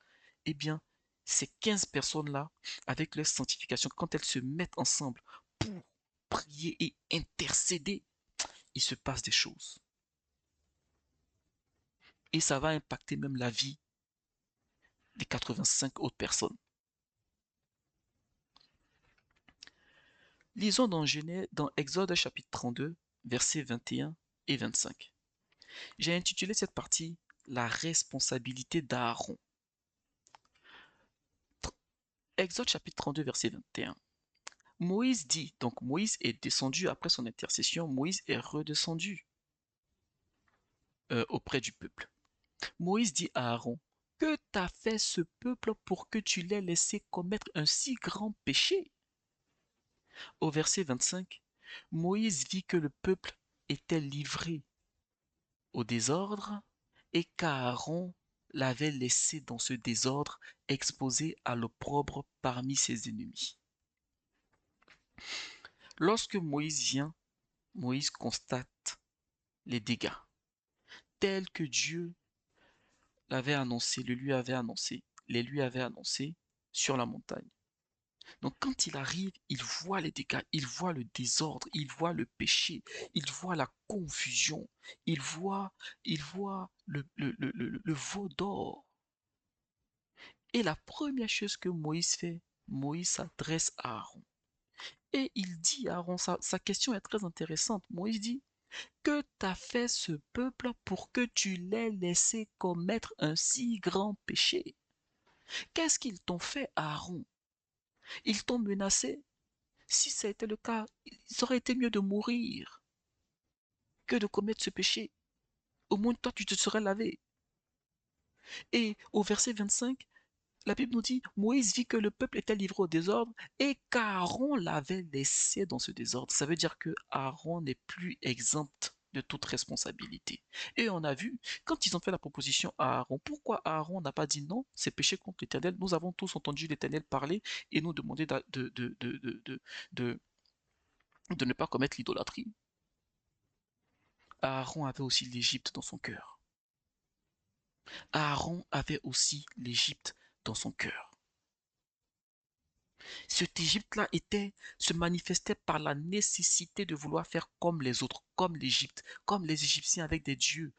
eh bien, ces 15 personnes-là, avec leur sanctification, quand elles se mettent ensemble pour prier et intercéder, il se passe des choses. Et ça va impacter même la vie des 85 autres personnes. Lisons dans Exode chapitre 32, versets 21 et 25. J'ai intitulé cette partie La responsabilité d'Aaron. Exode chapitre 32, verset 21. Moïse dit, donc Moïse est descendu après son intercession, Moïse est redescendu auprès du peuple. Moïse dit à Aaron, que t'a fait ce peuple pour que tu l'aies laissé commettre un si grand péché? Au verset 25, Moïse vit que le peuple était livré au désordre et qu'Aaron l'avait laissé dans ce désordre exposé à l'opprobre parmi ses ennemis. Lorsque Moïse vient, Moïse constate les dégâts tels que Dieu l'avait annoncé, les lui avait annoncés sur la montagne. Donc quand il arrive, il voit les dégâts, il voit le désordre, il voit le péché, il voit la confusion, il voit le veau d'or. Et la première chose que Moïse fait, Moïse s'adresse à Aaron. Et il dit à Aaron, sa question est très intéressante. Moïse dit, que t'a fait ce peuple pour que tu l'aies laissé commettre un si grand péché? Qu'est-ce qu'ils t'ont fait, Aaron? Ils t'ont menacé? Si ça a été le cas, il aurait été mieux de mourir que de commettre ce péché. Au moins, toi, tu te serais lavé. Et au verset 25, la Bible nous dit, Moïse vit que le peuple était livré au désordre et qu'Aaron l'avait laissé dans ce désordre. Ça veut dire que Aaron n'est plus exempt de toute responsabilité. Et on a vu, quand ils ont fait la proposition à Aaron, pourquoi Aaron n'a pas dit non, c'est péché contre l'Éternel. Nous avons tous entendu l'Éternel parler et nous demander de, de ne pas commettre l'idolâtrie. Aaron avait aussi l'Égypte dans son cœur. Aaron avait aussi l'Égypte dans son cœur. Cet Égypte-là se manifestait par la nécessité de vouloir faire comme les autres, comme l'Égypte, comme les Égyptiens avec des dieux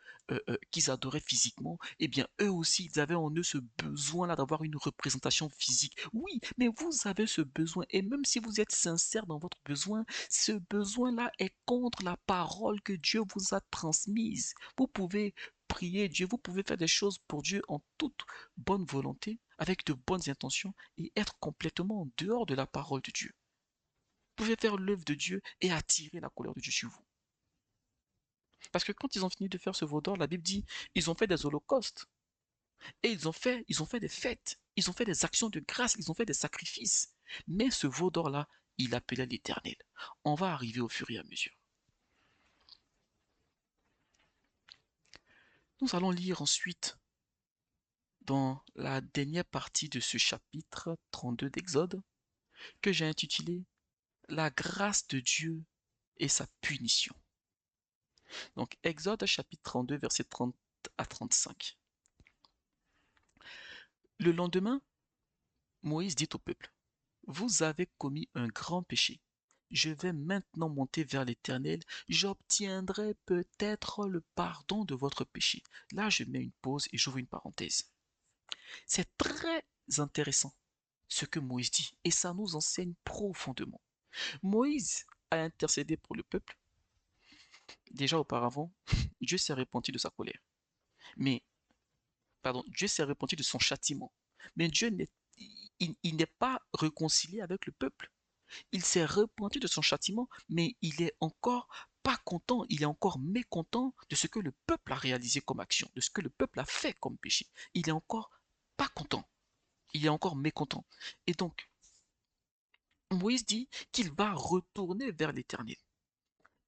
qu'ils adoraient physiquement. Eh bien, eux aussi, ils avaient en eux ce besoin-là d'avoir une représentation physique. Oui, mais vous avez ce besoin, et même si vous êtes sincère dans votre besoin, ce besoin-là est contre la parole que Dieu vous a transmise. Vous pouvez prier Dieu, vous pouvez faire des choses pour Dieu en toute bonne volonté, avec de bonnes intentions et être complètement en dehors de la parole de Dieu. Vous pouvez faire l'œuvre de Dieu et attirer la colère de Dieu sur vous. Parce que quand ils ont fini de faire ce veau d'or, la Bible dit, ils ont fait des holocaustes. Et ils ont fait des fêtes, ils ont fait des actions de grâce, ils ont fait des sacrifices. Mais ce veau d'or-là, il appelait l'Éternel. On va arriver au fur et à mesure. Nous allons lire ensuite dans la dernière partie de ce chapitre 32 d'Exode que j'ai intitulé La grâce de Dieu et sa punition. Donc Exode chapitre 32 versets 30 à 35. Le lendemain, Moïse dit au peuple, vous avez commis un grand péché. Je vais maintenant monter vers l'Éternel, j'obtiendrai peut-être le pardon de votre péché. Là, je mets une pause et j'ouvre une parenthèse. C'est très intéressant ce que Moïse dit et ça nous enseigne profondément. Moïse a intercédé pour le peuple. Déjà auparavant, Dieu s'est repenti de sa colère. Mais, pardon, Dieu s'est repenti de son châtiment. Mais Dieu il n'est pas réconcilié avec le peuple. Il s'est repenti de son châtiment, mais il est encore pas content, il est encore mécontent de ce que le peuple a réalisé comme action, de ce que le peuple a fait comme péché. Il est encore pas content, il est encore mécontent. Et donc, Moïse dit qu'il va retourner vers l'Éternel.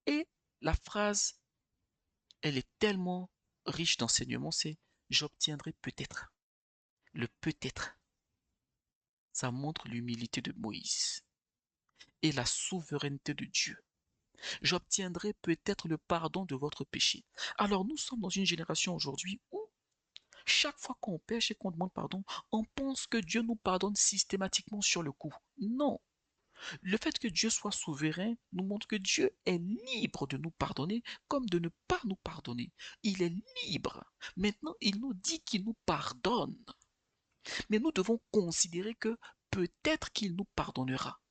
Et la phrase, elle est tellement riche d'enseignements, c'est j'obtiendrai peut-être. Le peut-être, ça montre l'humilité de Moïse et la souveraineté de Dieu. J'obtiendrai peut-être le pardon de votre péché. Alors nous sommes dans une génération aujourd'hui où chaque fois qu'on pêche et qu'on demande pardon, on pense que Dieu nous pardonne systématiquement sur le coup. Non. Le fait que Dieu soit souverain nous montre que Dieu est libre de nous pardonner comme de ne pas nous pardonner. Il est libre. Maintenant, il nous dit qu'il nous pardonne. Mais nous devons considérer que peut-être qu'il nous pardonnera.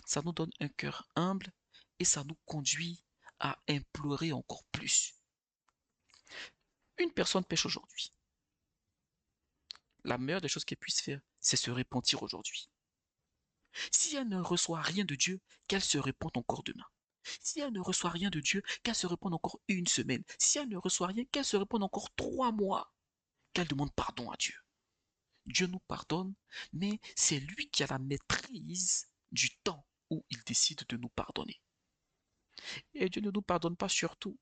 Ça nous donne un cœur humble et ça nous conduit à implorer encore plus. Une personne pêche aujourd'hui. La meilleure des choses qu'elle puisse faire, c'est se repentir aujourd'hui. Si elle ne reçoit rien de Dieu, qu'elle se repente encore demain. Si elle ne reçoit rien de Dieu, qu'elle se repente encore une semaine. Si elle ne reçoit rien, qu'elle se repente encore 3 mois. Qu'elle demande pardon à Dieu. Dieu nous pardonne, mais c'est lui qui a la maîtrise du temps où il décide de nous pardonner. Et Dieu ne nous pardonne pas surtout,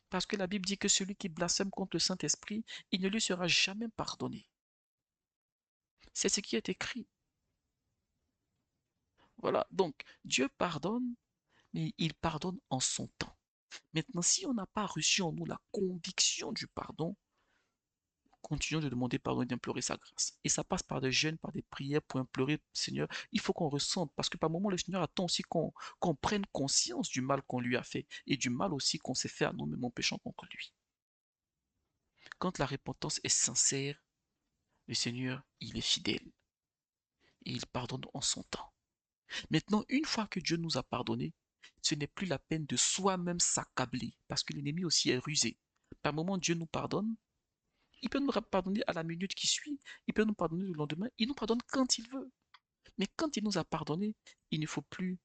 parce que la Bible dit que celui qui blasphème contre le Saint-Esprit, il ne lui sera jamais pardonné. C'est ce qui est écrit. Voilà, donc Dieu pardonne, mais il pardonne en son temps. Maintenant, si on n'a pas reçu en nous la conviction du pardon, continuons de demander pardon et d'implorer sa grâce. Et ça passe par des jeûnes, par des prières pour implorer, Seigneur, il faut qu'on ressente, parce que par moments, le Seigneur attend aussi qu'on prenne conscience du mal qu'on lui a fait et du mal aussi qu'on s'est fait à nous-mêmes en péchant contre lui. Quand la repentance est sincère, le Seigneur, il est fidèle et il pardonne en son temps. Maintenant, une fois que Dieu nous a pardonné, ce n'est plus la peine de soi-même s'accabler, parce que l'ennemi aussi est rusé. Par moment, Dieu nous pardonne, il peut nous pardonner à la minute qui suit, il peut nous pardonner le lendemain, il nous pardonne quand il veut. Mais quand il nous a pardonné, il ne faut plus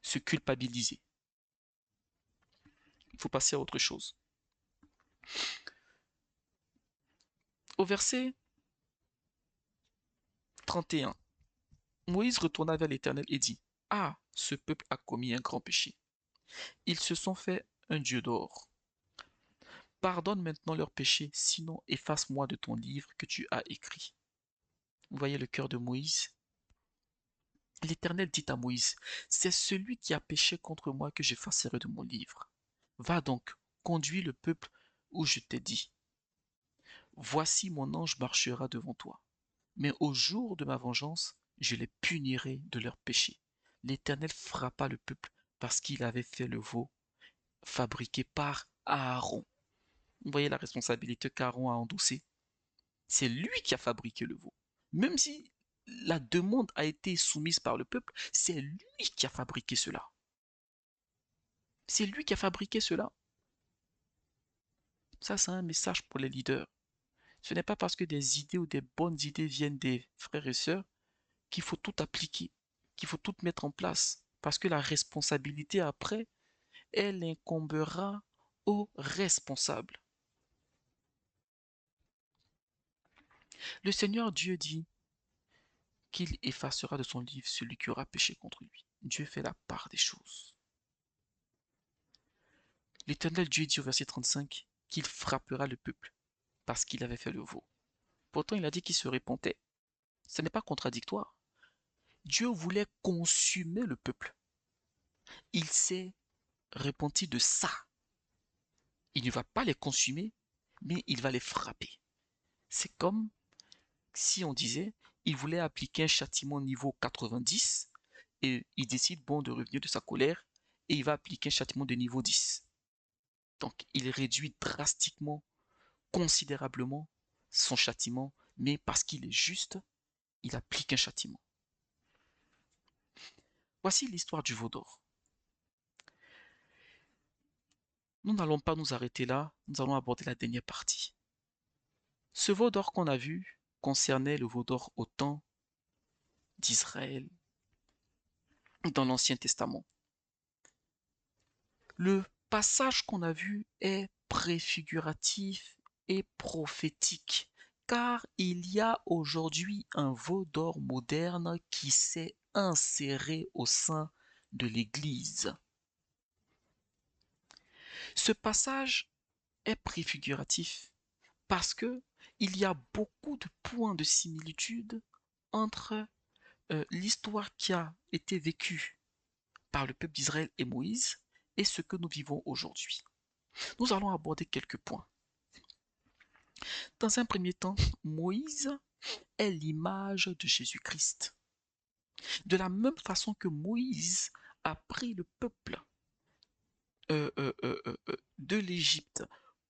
se culpabiliser. Il faut passer à autre chose. Au verset 31, Moïse retourna vers l'Éternel et dit, ah, ce peuple a commis un grand péché. Ils se sont fait un Dieu d'or. Pardonne maintenant leurs péchés, sinon efface-moi de ton livre que tu as écrit. Vous voyez le cœur de Moïse? L'Éternel dit à Moïse, c'est celui qui a péché contre moi que j'effacerai de mon livre. Va donc, conduis le peuple où je t'ai dit. Voici mon ange marchera devant toi. Mais au jour de ma vengeance, je les punirai de leurs péchés. L'Éternel frappa le peuple parce qu'il avait fait le veau fabriqué par Aaron. Vous voyez la responsabilité qu'Aaron a endossée. C'est lui qui a fabriqué le veau. Même si la demande a été soumise par le peuple, c'est lui qui a fabriqué cela. C'est lui qui a fabriqué cela. Ça, c'est un message pour les leaders. Ce n'est pas parce que des idées ou des bonnes idées viennent des frères et sœurs qu'il faut tout appliquer, qu'il faut tout mettre en place. Parce que la responsabilité après, elle incombera aux responsables. Le Seigneur Dieu dit qu'il effacera de son livre celui qui aura péché contre lui. Dieu fait la part des choses. L'Éternel Dieu dit au verset 35 qu'il frappera le peuple parce qu'il avait fait le veau. Pourtant, il a dit qu'il se repentait. Ce n'est pas contradictoire. Dieu voulait consumer le peuple. Il s'est repenti de ça. Il ne va pas les consumer, mais il va les frapper. C'est comme si on disait, il voulait appliquer un châtiment niveau 90 et il décide bon de revenir de sa colère et il va appliquer un châtiment de niveau 10. Donc il réduit drastiquement, considérablement son châtiment, mais parce qu'il est juste, il applique un châtiment. Voici l'histoire du veau d'or. Nous n'allons pas nous arrêter là, nous allons aborder la dernière partie. Ce veau d'or qu'on a vu concernait le veau d'or au temps d'Israël dans l'Ancien Testament. Le passage qu'on a vu est préfiguratif et prophétique, car il y a aujourd'hui un veau d'or moderne qui s'est inséré au sein de l'Église. Ce passage est préfiguratif parce que il y a beaucoup de points de similitude entre l'histoire qui a été vécue par le peuple d'Israël et Moïse et ce que nous vivons aujourd'hui. Nous allons aborder quelques points. Dans un premier temps, Moïse est l'image de Jésus-Christ. De la même façon que Moïse a pris le peuple de l'Égypte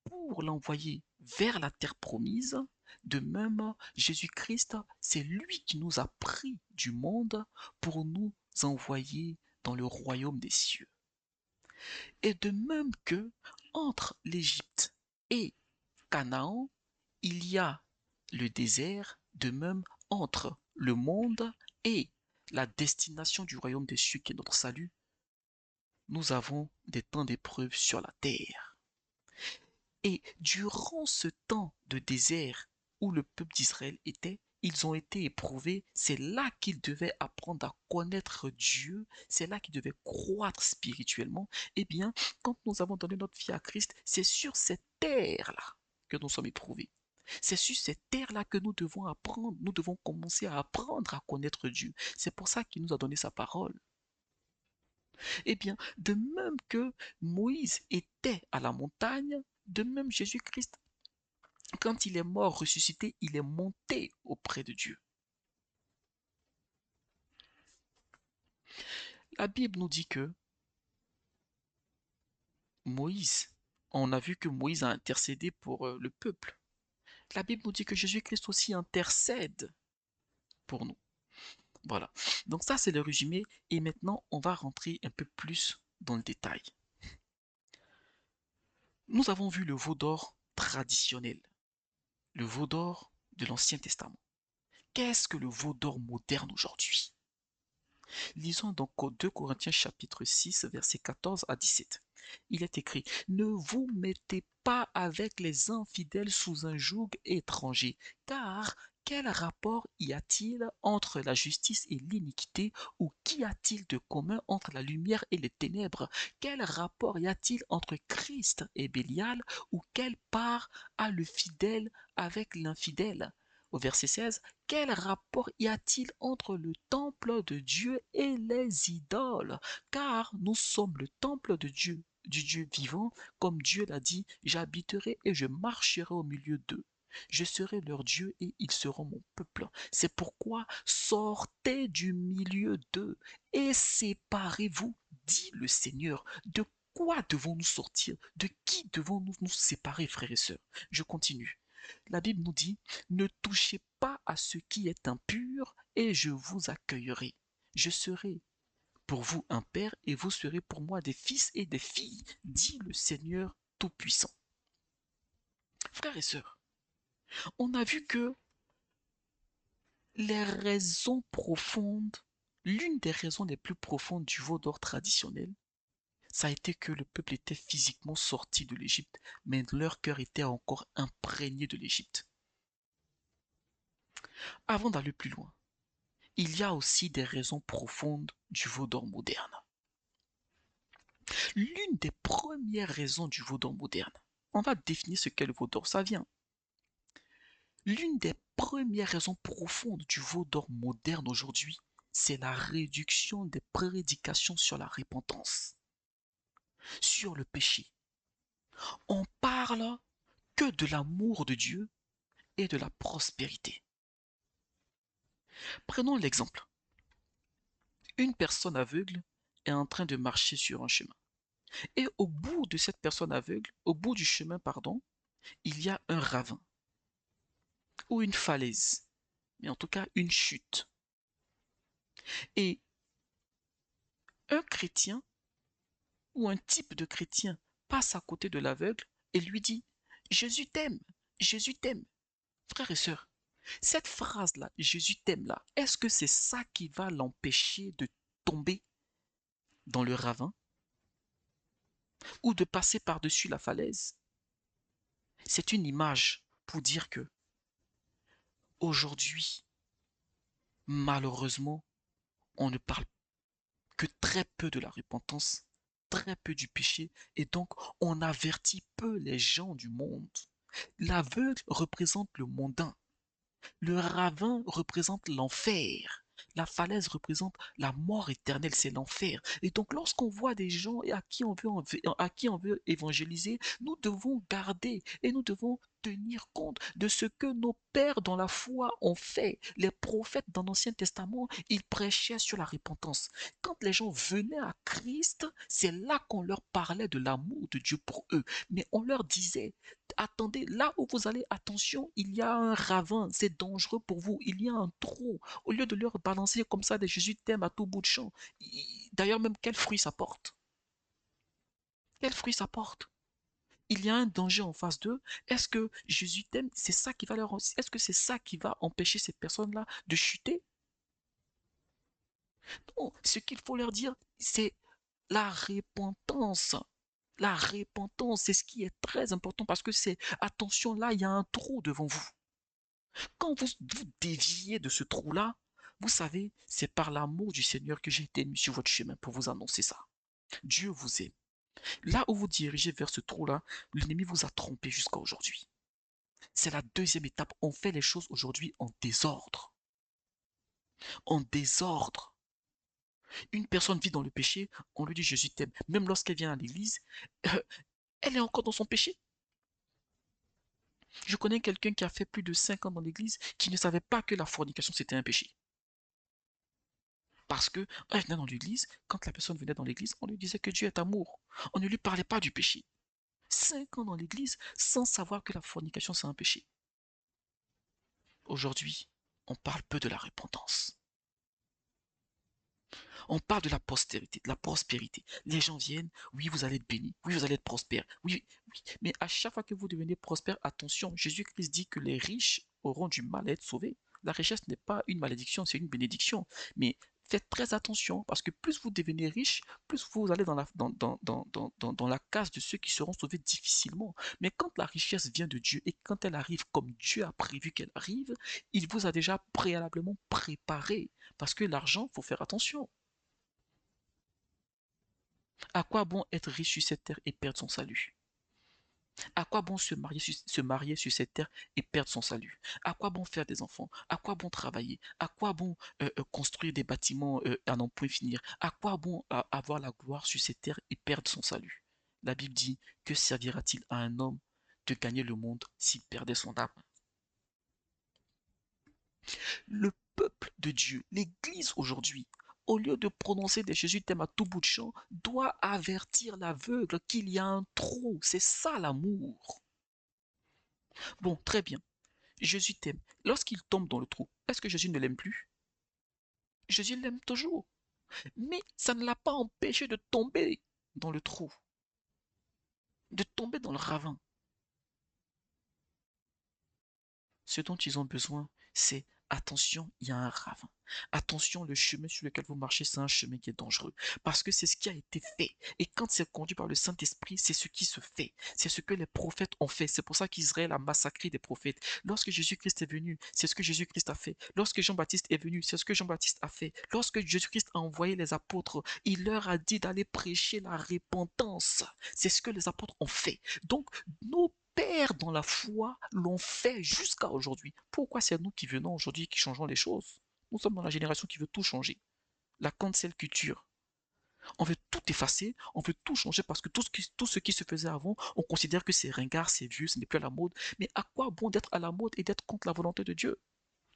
pour l'envoyer vers la terre promise, de même, Jésus-Christ, c'est lui qui nous a pris du monde pour nous envoyer dans le royaume des cieux. Et de même que entre l'Égypte et Canaan, il y a le désert, de même entre le monde et la destination du royaume des cieux qui est notre salut, nous avons des temps d'épreuve sur la terre. Et durant ce temps de désert où le peuple d'Israël était, ils ont été éprouvés, c'est là qu'ils devaient apprendre à connaître Dieu, c'est là qu'ils devaient croître spirituellement. Eh bien, quand nous avons donné notre vie à Christ, c'est sur cette terre-là que nous sommes éprouvés. C'est sur cette terre-là que nous devons apprendre, nous devons commencer à apprendre à connaître Dieu. C'est pour ça qu'il nous a donné sa parole. Eh bien, de même que Moïse était à la montagne, de même Jésus-Christ, quand il est mort ressuscité, il est monté auprès de Dieu. La Bible nous dit que Moïse, on a vu que Moïse a intercédé pour le peuple. La Bible nous dit que Jésus-Christ aussi intercède pour nous. Voilà. Donc ça, c'est le résumé. Et maintenant, on va rentrer un peu plus dans le détail. Nous avons vu le veau d'or traditionnel, le veau d'or de l'Ancien Testament. Qu'est-ce que le veau d'or moderne aujourd'hui? Lisons donc 2 Corinthiens chapitre 6, versets 14 à 17. Il est écrit, ne vous mettez pas avec les infidèles sous un joug étranger, car quel rapport y a-t-il entre la justice et l'iniquité, ou qu'y a-t-il de commun entre la lumière et les ténèbres? Quel rapport y a-t-il entre Christ et Bélial, ou quelle part a le fidèle avec l'infidèle? Au verset 16, quel rapport y a-t-il entre le temple de Dieu et les idoles? Car nous sommes le temple de Dieu, du Dieu vivant, comme Dieu l'a dit, j'habiterai et je marcherai au milieu d'eux. Je serai leur Dieu et ils seront mon peuple. C'est pourquoi sortez du milieu d'eux et séparez-vous, dit le Seigneur. De quoi devons-nous sortir? De qui devons-nous nous séparer, frères et sœurs? Je continue. La Bible nous dit, ne touchez pas à ce qui est impur et je vous accueillerai. Je serai pour vous un père et vous serez pour moi des fils et des filles, dit le Seigneur Tout-Puissant. Frères et sœurs, on a vu que les raisons profondes, l'une des raisons les plus profondes du veau d'or traditionnel, ça a été que le peuple était physiquement sorti de l'Égypte, mais leur cœur était encore imprégné de l'Égypte. Avant d'aller plus loin, il y a aussi des raisons profondes du veau d'or moderne. L'une des premières raisons du veau d'or moderne, on va définir ce qu'est le veau d'or, ça vient. L'une des premières raisons profondes du veau d'or moderne aujourd'hui, c'est la réduction des prédications sur la repentance, sur le péché. On parle que de l'amour de Dieu et de la prospérité. Prenons l'exemple. Une personne aveugle est en train de marcher sur un chemin. Et au bout de cette personne aveugle, au bout du chemin, pardon, il y a un ravin ou une falaise, mais en tout cas une chute. Et un chrétien ou un type de chrétien passe à côté de l'aveugle et lui dit, Jésus t'aime, Jésus t'aime. Frères et sœurs, cette phrase-là, Jésus t'aime là, est-ce que c'est ça qui va l'empêcher de tomber dans le ravin ou de passer par-dessus la falaise? C'est une image pour dire que aujourd'hui, malheureusement, on ne parle que très peu de la repentance, très peu du péché, et donc on avertit peu les gens du monde. L'aveugle représente le mondain. Le ravin représente l'enfer. La falaise représente la mort éternelle, c'est l'enfer. Et donc, lorsqu'on voit des gens à qui on veut évangéliser, nous devons garder et nous devons tenir compte de ce que nos pères dans la foi ont fait. Les prophètes dans l'Ancien Testament, ils prêchaient sur la repentance. Quand les gens venaient à Christ, c'est là qu'on leur parlait de l'amour de Dieu pour eux. Mais on leur disait, attendez, là où vous allez, attention, il y a un ravin, c'est dangereux pour vous, il y a un trou. Au lieu de leur balancer comme ça des Jésus t'aime à tout bout de champ, d'ailleurs même quel fruit ça porte? Quel fruit ça porte? Il y a un danger en face d'eux. Est-ce que Jésus t'aime, c'est ça qui va est-ce que c'est ça qui va empêcher ces personnes-là de chuter? Non, ce qu'il faut leur dire, c'est la repentance. La repentance, c'est ce qui est très important parce que c'est, attention, là, il y a un trou devant vous. Quand vous déviez de ce trou-là, vous savez, c'est par l'amour du Seigneur que j'ai été mis sur votre chemin pour vous annoncer ça. Dieu vous aime. Là où vous dirigez vers ce trou-là, l'ennemi vous a trompé jusqu'à aujourd'hui. C'est la deuxième étape. On fait les choses aujourd'hui en désordre. En désordre. Une personne vit dans le péché, on lui dit Jésus t'aime. Même lorsqu'elle vient à l'église, euh, elle est encore dans son péché. Je connais quelqu'un qui a fait plus de 5 ans dans l'église qui ne savait pas que la fornication c'était un péché. Parce que elle venait dans l'église, quand la personne venait dans l'église, on lui disait que Dieu est amour. On ne lui parlait pas du péché. 5 ans dans l'église sans savoir que la fornication c'est un péché. Aujourd'hui, on parle peu de la repentance. On parle de la postérité, de la prospérité. Les gens viennent, oui, vous allez être bénis, oui, vous allez être prospère, oui, oui. Mais à chaque fois que vous devenez prospère, attention, Jésus-Christ dit que les riches auront du mal à être sauvés. La richesse n'est pas une malédiction, c'est une bénédiction. Mais faites très attention, parce que plus vous devenez riche, plus vous allez dans la case de ceux qui seront sauvés difficilement. Mais quand la richesse vient de Dieu et quand elle arrive comme Dieu a prévu qu'elle arrive, il vous a déjà préalablement préparé. Parce que l'argent, il faut faire attention. À quoi bon être riche sur cette terre et perdre son salut? À quoi bon se marier sur cette terre et perdre son salut? À quoi bon faire des enfants? À quoi bon travailler? À quoi bon construire des bâtiments à n'en point finir? À quoi bon avoir la gloire sur cette terre et perdre son salut? La Bible dit, que servira-t-il à un homme de gagner le monde s'il perdait son âme? Le peuple de Dieu, l'Église aujourd'hui, au lieu de prononcer des Jésus t'aime à tout bout de champ, doit avertir l'aveugle qu'il y a un trou. C'est ça l'amour. Bon, très bien. Jésus t'aime. Lorsqu'il tombe dans le trou, est-ce que Jésus ne l'aime plus? Jésus l'aime toujours. Mais ça ne l'a pas empêché de tomber dans le trou, de tomber dans le ravin. Ce dont ils ont besoin, c'est attention, il y a un ravin. Attention, le chemin sur lequel vous marchez, c'est un chemin qui est dangereux. Parce que c'est ce qui a été fait. Et quand c'est conduit par le Saint-Esprit, c'est ce qui se fait. C'est ce que les prophètes ont fait. C'est pour ça qu'Israël a massacré des prophètes. Lorsque Jésus-Christ est venu, c'est ce que Jésus-Christ a fait. Lorsque Jean-Baptiste est venu, c'est ce que Jean-Baptiste a fait. Lorsque Jésus-Christ a envoyé les apôtres, il leur a dit d'aller prêcher la repentance. C'est ce que les apôtres ont fait. Donc, nos pères dans la foi l'ont fait jusqu'à aujourd'hui. Pourquoi c'est nous qui venons aujourd'hui qui changeons les choses? Nous sommes dans la génération qui veut tout changer. La cancel culture. On veut tout effacer, on veut tout changer parce que tout ce qui se faisait avant, on considère que c'est ringard, c'est vieux, ce n'est plus à la mode. Mais à quoi bon d'être à la mode et d'être contre la volonté de Dieu?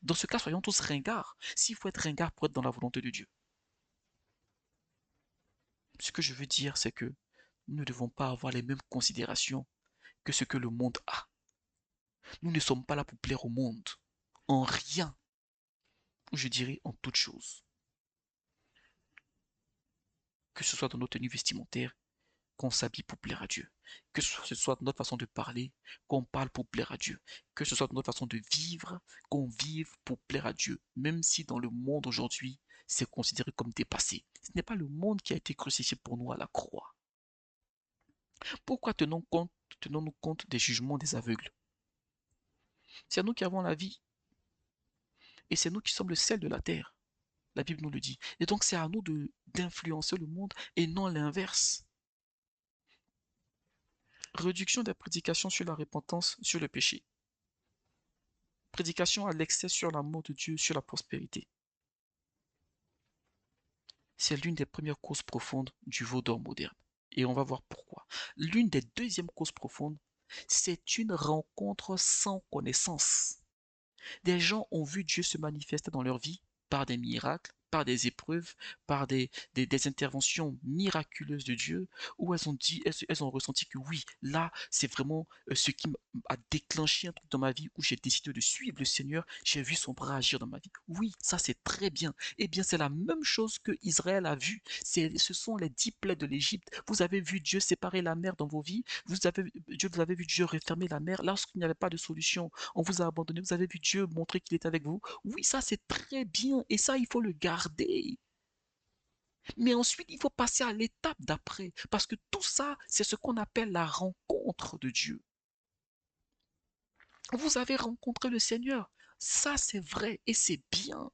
Dans ce cas, soyons tous ringards. S'il faut être ringard pour être dans la volonté de Dieu. Ce que je veux dire, c'est que nous ne devons pas avoir les mêmes considérations que ce que le monde a. Nous ne sommes pas là pour plaire au monde. En rien, ou je dirais en toute chose. Que ce soit dans nos tenues vestimentaires, qu'on s'habille pour plaire à Dieu. Que ce soit dans notre façon de parler, qu'on parle pour plaire à Dieu. Que ce soit dans notre façon de vivre, qu'on vive pour plaire à Dieu. Même si dans le monde aujourd'hui, c'est considéré comme dépassé. Ce n'est pas le monde qui a été crucifié pour nous à la croix. Pourquoi tenons-nous compte des jugements des aveugles? C'est nous qui avons la vie et c'est nous qui sommes le sel de la terre. La Bible nous le dit. Et donc c'est à nous d'influencer le monde et non l'inverse. Réduction des prédications sur la repentance, sur le péché. Prédication à l'excès sur l'amour de Dieu, sur la prospérité. C'est l'une des premières causes profondes du veau d'or moderne. Et on va voir pourquoi. L'une des deuxièmes causes profondes, c'est une rencontre sans connaissance. Des gens ont vu Dieu se manifester dans leur vie par des miracles, par des épreuves, par des interventions miraculeuses de Dieu, où elles ont dit, elles ont ressenti que oui, là, c'est vraiment ce qui a déclenché un truc dans ma vie, où j'ai décidé de suivre le Seigneur, j'ai vu son bras agir dans ma vie. Oui, ça c'est très bien. Eh bien, c'est la même chose que Israël a vu. Ce sont les 10 plaies de l'Égypte. Vous avez vu Dieu séparer la mer dans vos vies. Vous avez vu Dieu refermer la mer lorsqu'il n'y avait pas de solution. On vous a abandonné. Vous avez vu Dieu montrer qu'il est avec vous. Oui, ça c'est très bien. Et ça, il faut le garder. Mais ensuite, il faut passer à l'étape d'après. Parce que tout ça, c'est ce qu'on appelle la rencontre de Dieu. Vous avez rencontré le Seigneur. Ça, c'est vrai et c'est bien.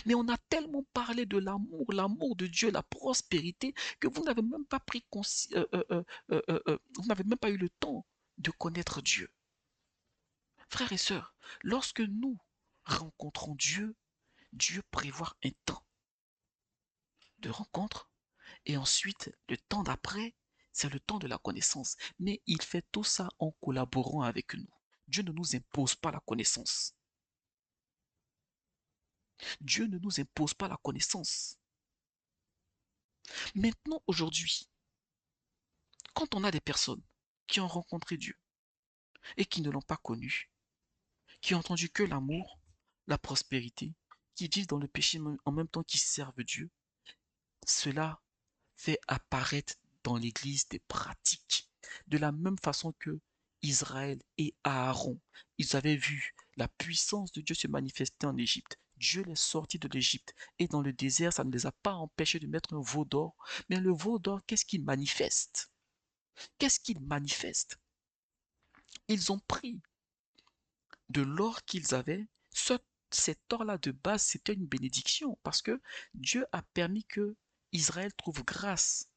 Mais on a tellement parlé de l'amour de Dieu, la prospérité, que vous n'avez même pas vous n'avez même pas eu le temps de connaître Dieu. Frères et sœurs, lorsque nous rencontrons Dieu, Dieu prévoit un temps de rencontre et ensuite le temps d'après, c'est le temps de la connaissance. Mais il fait tout ça en collaborant avec nous. Dieu ne nous impose pas la connaissance. Dieu ne nous impose pas la connaissance. Maintenant, aujourd'hui, quand on a des personnes qui ont rencontré Dieu et qui ne l'ont pas connu, qui ont entendu que l'amour, la prospérité, qui vivent dans le péché en même temps qu'ils servent Dieu, cela fait apparaître dans l'Église des pratiques. De la même façon que Israël et Aaron, ils avaient vu la puissance de Dieu se manifester en Égypte. Dieu les sortit de l'Égypte. Et dans le désert, ça ne les a pas empêchés de mettre un veau d'or. Mais le veau d'or, qu'est-ce qu'il manifeste? Qu'est-ce qu'il manifeste? Ils ont pris de l'or qu'ils avaient. Cet or-là de base, c'était une bénédiction parce que Dieu a permis que Israël trouve grâce.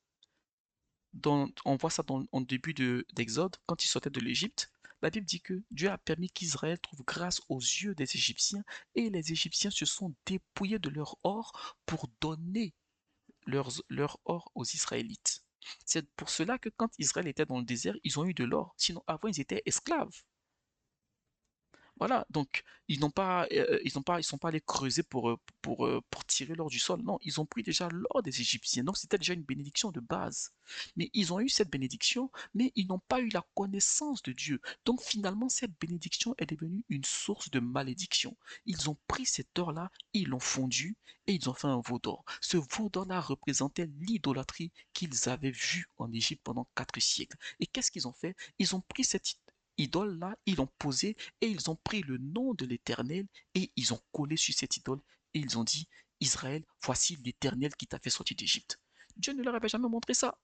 On voit ça en début d'Exode, quand ils sortaient de l'Égypte. La Bible dit que Dieu a permis qu'Israël trouve grâce aux yeux des Égyptiens et les Égyptiens se sont dépouillés de leur or pour donner leur or aux Israélites. C'est pour cela que quand Israël était dans le désert, ils ont eu de l'or. Sinon, avant, ils étaient esclaves. Voilà, donc ils sont pas allés creuser pour tirer l'or du sol. Non, ils ont pris déjà l'or des Égyptiens. Donc c'était déjà une bénédiction de base. Mais ils ont eu cette bénédiction, mais ils n'ont pas eu la connaissance de Dieu. Donc finalement, cette bénédiction est devenue une source de malédiction. Ils ont pris cet or-là, ils l'ont fondu et ils ont fait un veau d'or. Ce veau d'or-là représentait l'idolâtrie qu'ils avaient vue en Égypte pendant 4 siècles. Et qu'est-ce qu'ils ont fait? Ils ont pris idole là, ils l'ont posée et ils ont pris le nom de l'Éternel et ils ont collé sur cette idole et ils ont dit, Israël, voici l'Éternel qui t'a fait sortir d'Égypte. Dieu ne leur avait jamais montré ça.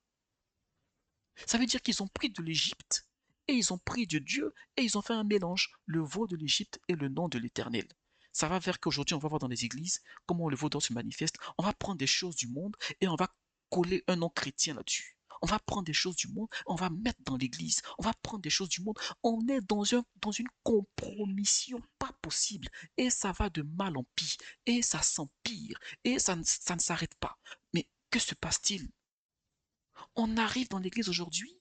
Ça veut dire qu'ils ont pris de l'Égypte et ils ont pris de Dieu et ils ont fait un mélange, le veau de l'Égypte et le nom de l'Éternel. Ça va vers qu'aujourd'hui, on va voir dans les églises comment le veau d'or se manifeste. On va prendre des choses du monde et on va coller un nom chrétien là-dessus. On va prendre des choses du monde, on va mettre dans l'église. On va prendre des choses du monde. On est dans une compromission pas possible. Et ça va de mal en pire. Et ça s'empire. Et ça ne s'arrête pas. Mais que se passe-t-il? On arrive dans l'église aujourd'hui,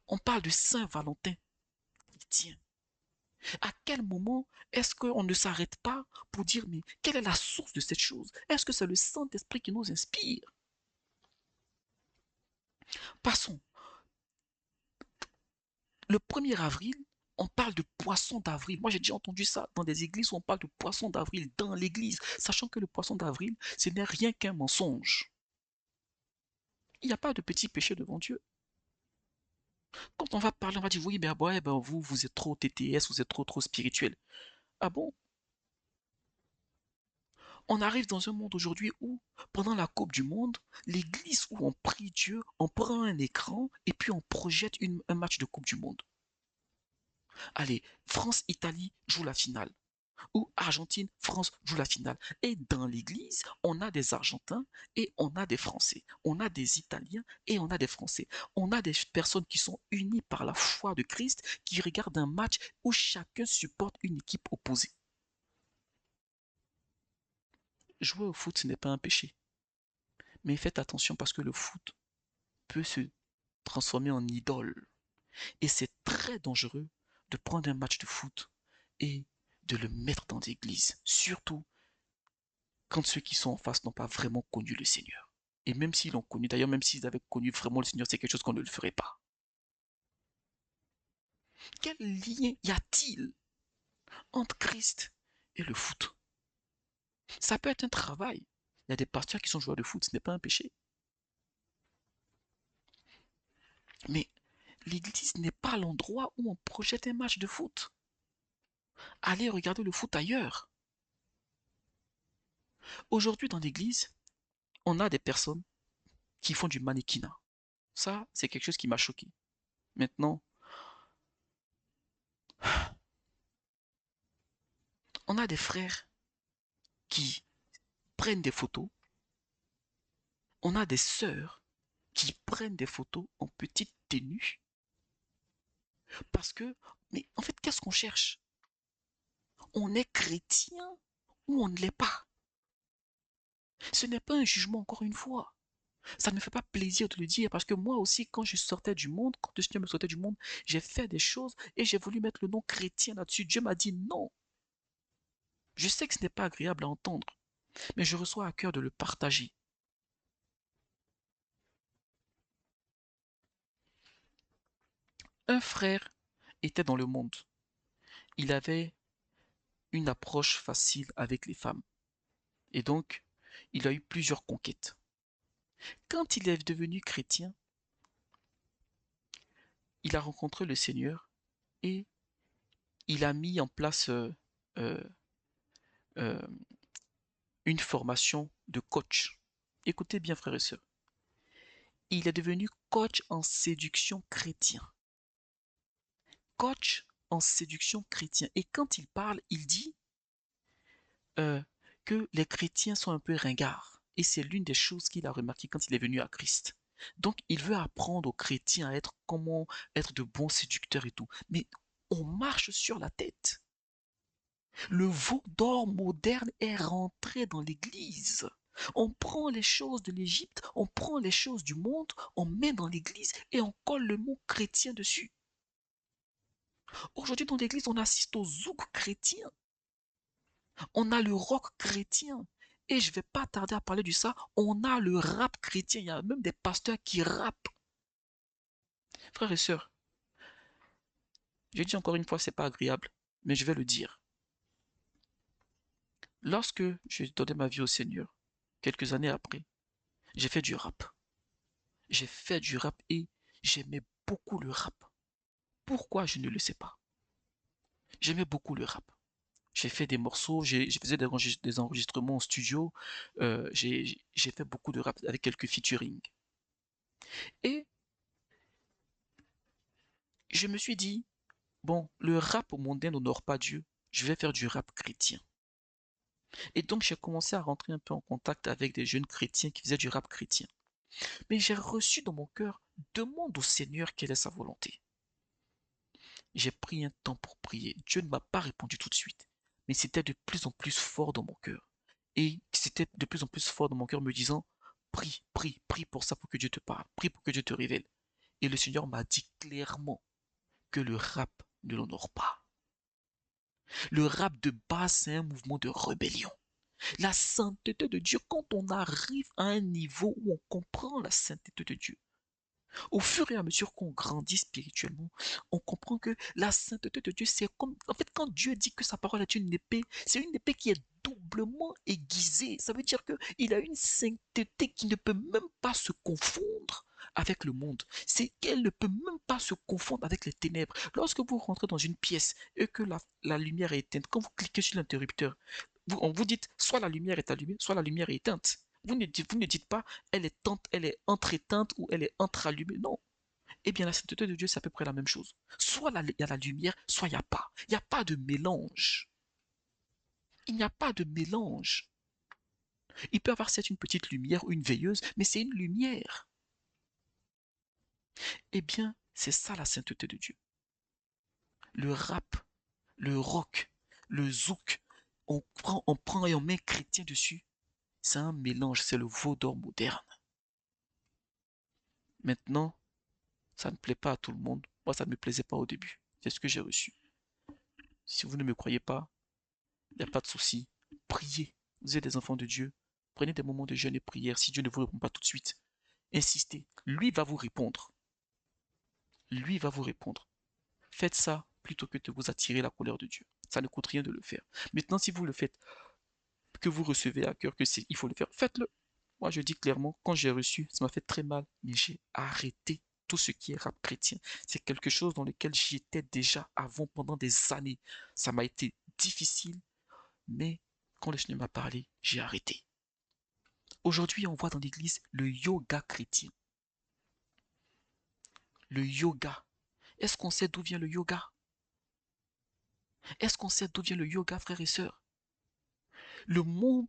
on parle de Saint Valentin. Tiens, à quel moment est-ce qu'on ne s'arrête pas pour dire, mais quelle est la source de cette chose? Est-ce que c'est le Saint-Esprit qui nous inspire? Passons. Le 1er avril, on parle de poisson d'avril. Moi, j'ai déjà entendu ça dans des églises où on parle de poisson d'avril dans l'église, sachant que le poisson d'avril, ce n'est rien qu'un mensonge. Il n'y a pas de petit péché devant Dieu. Quand on va parler, on va dire, oui, ben, ouais, ben vous, vous êtes trop TTS, vous êtes trop spirituel. Ah bon? On arrive dans un monde aujourd'hui où, pendant la Coupe du Monde, l'église où on prie Dieu, on prend un écran et puis on projette un match de Coupe du Monde. Allez, France-Italie joue la finale. Ou Argentine-France joue la finale. Et dans l'église, on a des Argentins et on a des Français. On a des Italiens et on a des Français. On a des personnes qui sont unies par la foi de Christ, qui regardent un match où chacun supporte une équipe opposée. Jouer au foot, ce n'est pas un péché. Mais faites attention parce que le foot peut se transformer en idole. Et c'est très dangereux de prendre un match de foot et de le mettre dans l'église. Surtout quand ceux qui sont en face n'ont pas vraiment connu le Seigneur. Et même s'ils l'ont connu, d'ailleurs, même s'ils avaient connu vraiment le Seigneur, c'est quelque chose qu'on ne le ferait pas. Quel lien y a-t-il entre Christ et le foot? Ça peut être un travail. Il y a des pasteurs qui sont joueurs de foot, ce n'est pas un péché. Mais l'église n'est pas l'endroit où on projette un match de foot. Allez regarder le foot ailleurs. Aujourd'hui, dans l'église, on a des personnes qui font du mannequinat. Ça, c'est quelque chose qui m'a choqué. Maintenant, on a des frères qui prennent des photos. On a des sœurs qui prennent des photos en petite tenue. Parce que, mais en fait, qu'est-ce qu'on cherche? On est chrétien ou on ne l'est pas? Ce n'est pas un jugement, encore une fois. Ça ne me fait pas plaisir de le dire parce que moi aussi, quand je sortais du monde, quand le Seigneur me sortait du monde, j'ai fait des choses et j'ai voulu mettre le nom chrétien là-dessus. Dieu m'a dit non. Je sais que ce n'est pas agréable à entendre, mais je reçois à cœur de le partager. Un frère était dans le monde. Il avait une approche facile avec les femmes. Et donc, il a eu plusieurs conquêtes. Quand il est devenu chrétien, il a rencontré le Seigneur et il a mis en place euh, euh, une formation de coach. Écoutez bien, frères et sœurs. Il est devenu coach en séduction chrétien. Coach en séduction chrétien. Et quand il parle, il dit euh, que les chrétiens sont un peu ringards. Et c'est l'une des choses qu'il a remarqué quand il est venu à Christ. Donc, il veut apprendre aux chrétiens à être comment être de bons séducteurs et tout. Mais on marche sur la tête. Le veau d'or moderne est rentré dans l'église. On prend les choses de l'Égypte, on prend les choses du monde, on met dans l'église et on colle le mot chrétien dessus. Aujourd'hui, dans l'église, on assiste au zouk chrétien. On a le rock chrétien. Et je ne vais pas tarder à parler de ça. On a le rap chrétien. Il y a même des pasteurs qui rappent. Frères et sœurs, je dis encore une fois, c'est pas agréable, mais je vais le dire. Lorsque j'ai donné ma vie au Seigneur, quelques années après, j'ai fait du rap. J'ai fait du rap et j'aimais beaucoup le rap. Pourquoi? Je ne le sais pas. J'aimais beaucoup le rap. J'ai fait des morceaux, je faisais des enregistrements en studio, j'ai fait beaucoup de rap avec quelques featuring. Et je me suis dit, bon, le rap mondain n'honore pas Dieu, je vais faire du rap chrétien. Et donc j'ai commencé à rentrer un peu en contact avec des jeunes chrétiens qui faisaient du rap chrétien. Mais j'ai reçu dans mon cœur, demande au Seigneur quelle est sa volonté. J'ai pris un temps pour prier. Dieu ne m'a pas répondu tout de suite, mais c'était de plus en plus fort dans mon cœur. Et c'était de plus en plus fort dans mon cœur me disant, prie, prie, prie pour ça, pour que Dieu te parle, prie pour que Dieu te révèle. Et le Seigneur m'a dit clairement que le rap ne l'honore pas. Le rap de base, c'est un mouvement de rébellion. La sainteté de Dieu, quand on arrive à un niveau où on comprend la sainteté de Dieu, au fur et à mesure qu'on grandit spirituellement, on comprend que la sainteté de Dieu, c'est comme, en fait, quand Dieu dit que sa parole est une épée, c'est une épée qui est doublement aiguisée. Ça veut dire qu'il a une sainteté qui ne peut même pas se confondre avec le monde. C'est qu'elle ne peut même pas se confondre avec les ténèbres. Lorsque vous rentrez dans une pièce et que la lumière est éteinte, quand vous cliquez sur l'interrupteur, on vous dit soit la lumière est allumée, soit la lumière est éteinte. Vous ne dites pas elle est entre-éteinte ou elle est entre-allumée. Non. Eh bien, la sainteté de Dieu, c'est à peu près la même chose. Soit il y a la lumière, soit il n'y a pas. Il n'y a pas de mélange. Il n'y a pas de mélange. Il peut y avoir certes une petite lumière ou une veilleuse, mais c'est une lumière. Eh bien, c'est ça la sainteté de Dieu. Le rap, le rock, le zouk, on prend et on met chrétien dessus. C'est un mélange, c'est le veau d'or moderne. Maintenant, ça ne plaît pas à tout le monde. Moi, ça ne me plaisait pas au début. C'est ce que j'ai reçu. Si vous ne me croyez pas, il n'y a pas de souci. Priez. Vous êtes des enfants de Dieu. Prenez des moments de jeûne et prière. Si Dieu ne vous répond pas tout de suite, insistez. Lui va vous répondre. Lui va vous répondre. Faites ça plutôt que de vous attirer la colère de Dieu. Ça ne coûte rien de le faire. Maintenant, si vous le faites, que vous recevez à cœur que c'est, il faut le faire, faites-le. Moi, je dis clairement, quand j'ai reçu, ça m'a fait très mal, mais j'ai arrêté tout ce qui est rap chrétien. C'est quelque chose dans lequel j'y étais déjà avant pendant des années. Ça m'a été difficile, mais quand le Seigneur m'a parlé, j'ai arrêté. Aujourd'hui, on voit dans l'église le yoga chrétien. Le yoga. Est-ce qu'on sait d'où vient le yoga? Est-ce qu'on sait d'où vient le yoga, frères et sœurs? Le monde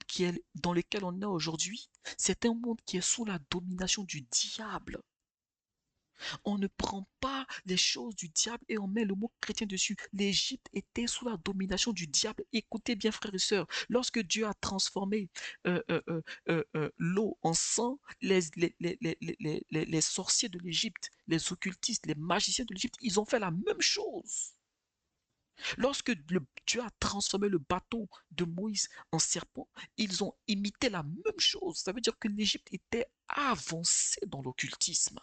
dans lequel on est aujourd'hui, c'est un monde qui est sous la domination du diable. On ne prend pas les choses du diable et on met le mot chrétien dessus. L'Égypte était sous la domination du diable. Écoutez bien, frères et sœurs, lorsque Dieu a transformé l'eau en sang, les sorciers de l'Égypte, les occultistes, les magiciens de l'Égypte, ils ont fait la même chose. Lorsque Dieu a transformé le bâton de Moïse en serpent, ils ont imité la même chose. Ça veut dire que l'Égypte était avancée dans l'occultisme.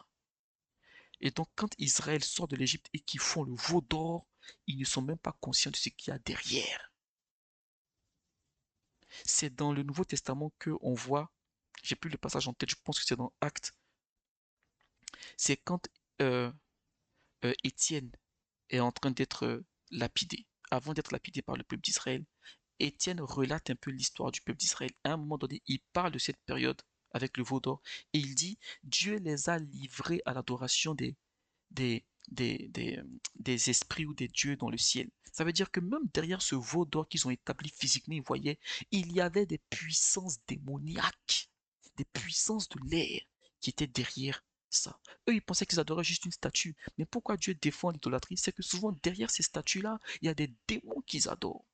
Et donc, quand Israël sort de l'Égypte et qu'ils font le veau d'or, ils ne sont même pas conscients de ce qu'il y a derrière. C'est dans le Nouveau Testament qu'on voit, j'ai plus le passage en tête, je pense que c'est dans Actes, c'est quand euh, Étienne est en train d'être lapidé, avant d'être lapidé par le peuple d'Israël. Étienne relate un peu l'histoire du peuple d'Israël. À un moment donné, il parle de cette période avec le veau d'or et il dit Dieu les a livrés à l'adoration des, des, des, des esprits ou des dieux dans le ciel. Ça veut dire que même derrière ce veau d'or qu'ils ont établi physiquement, ils voyaient, il y avait des puissances démoniaques, des puissances de l'air qui étaient derrière ça. Eux, ils pensaient qu'ils adoraient juste une statue. Mais pourquoi Dieu défend l'idolâtrie? C'est que souvent derrière ces statues-là, il y a des démons qu'ils adorent.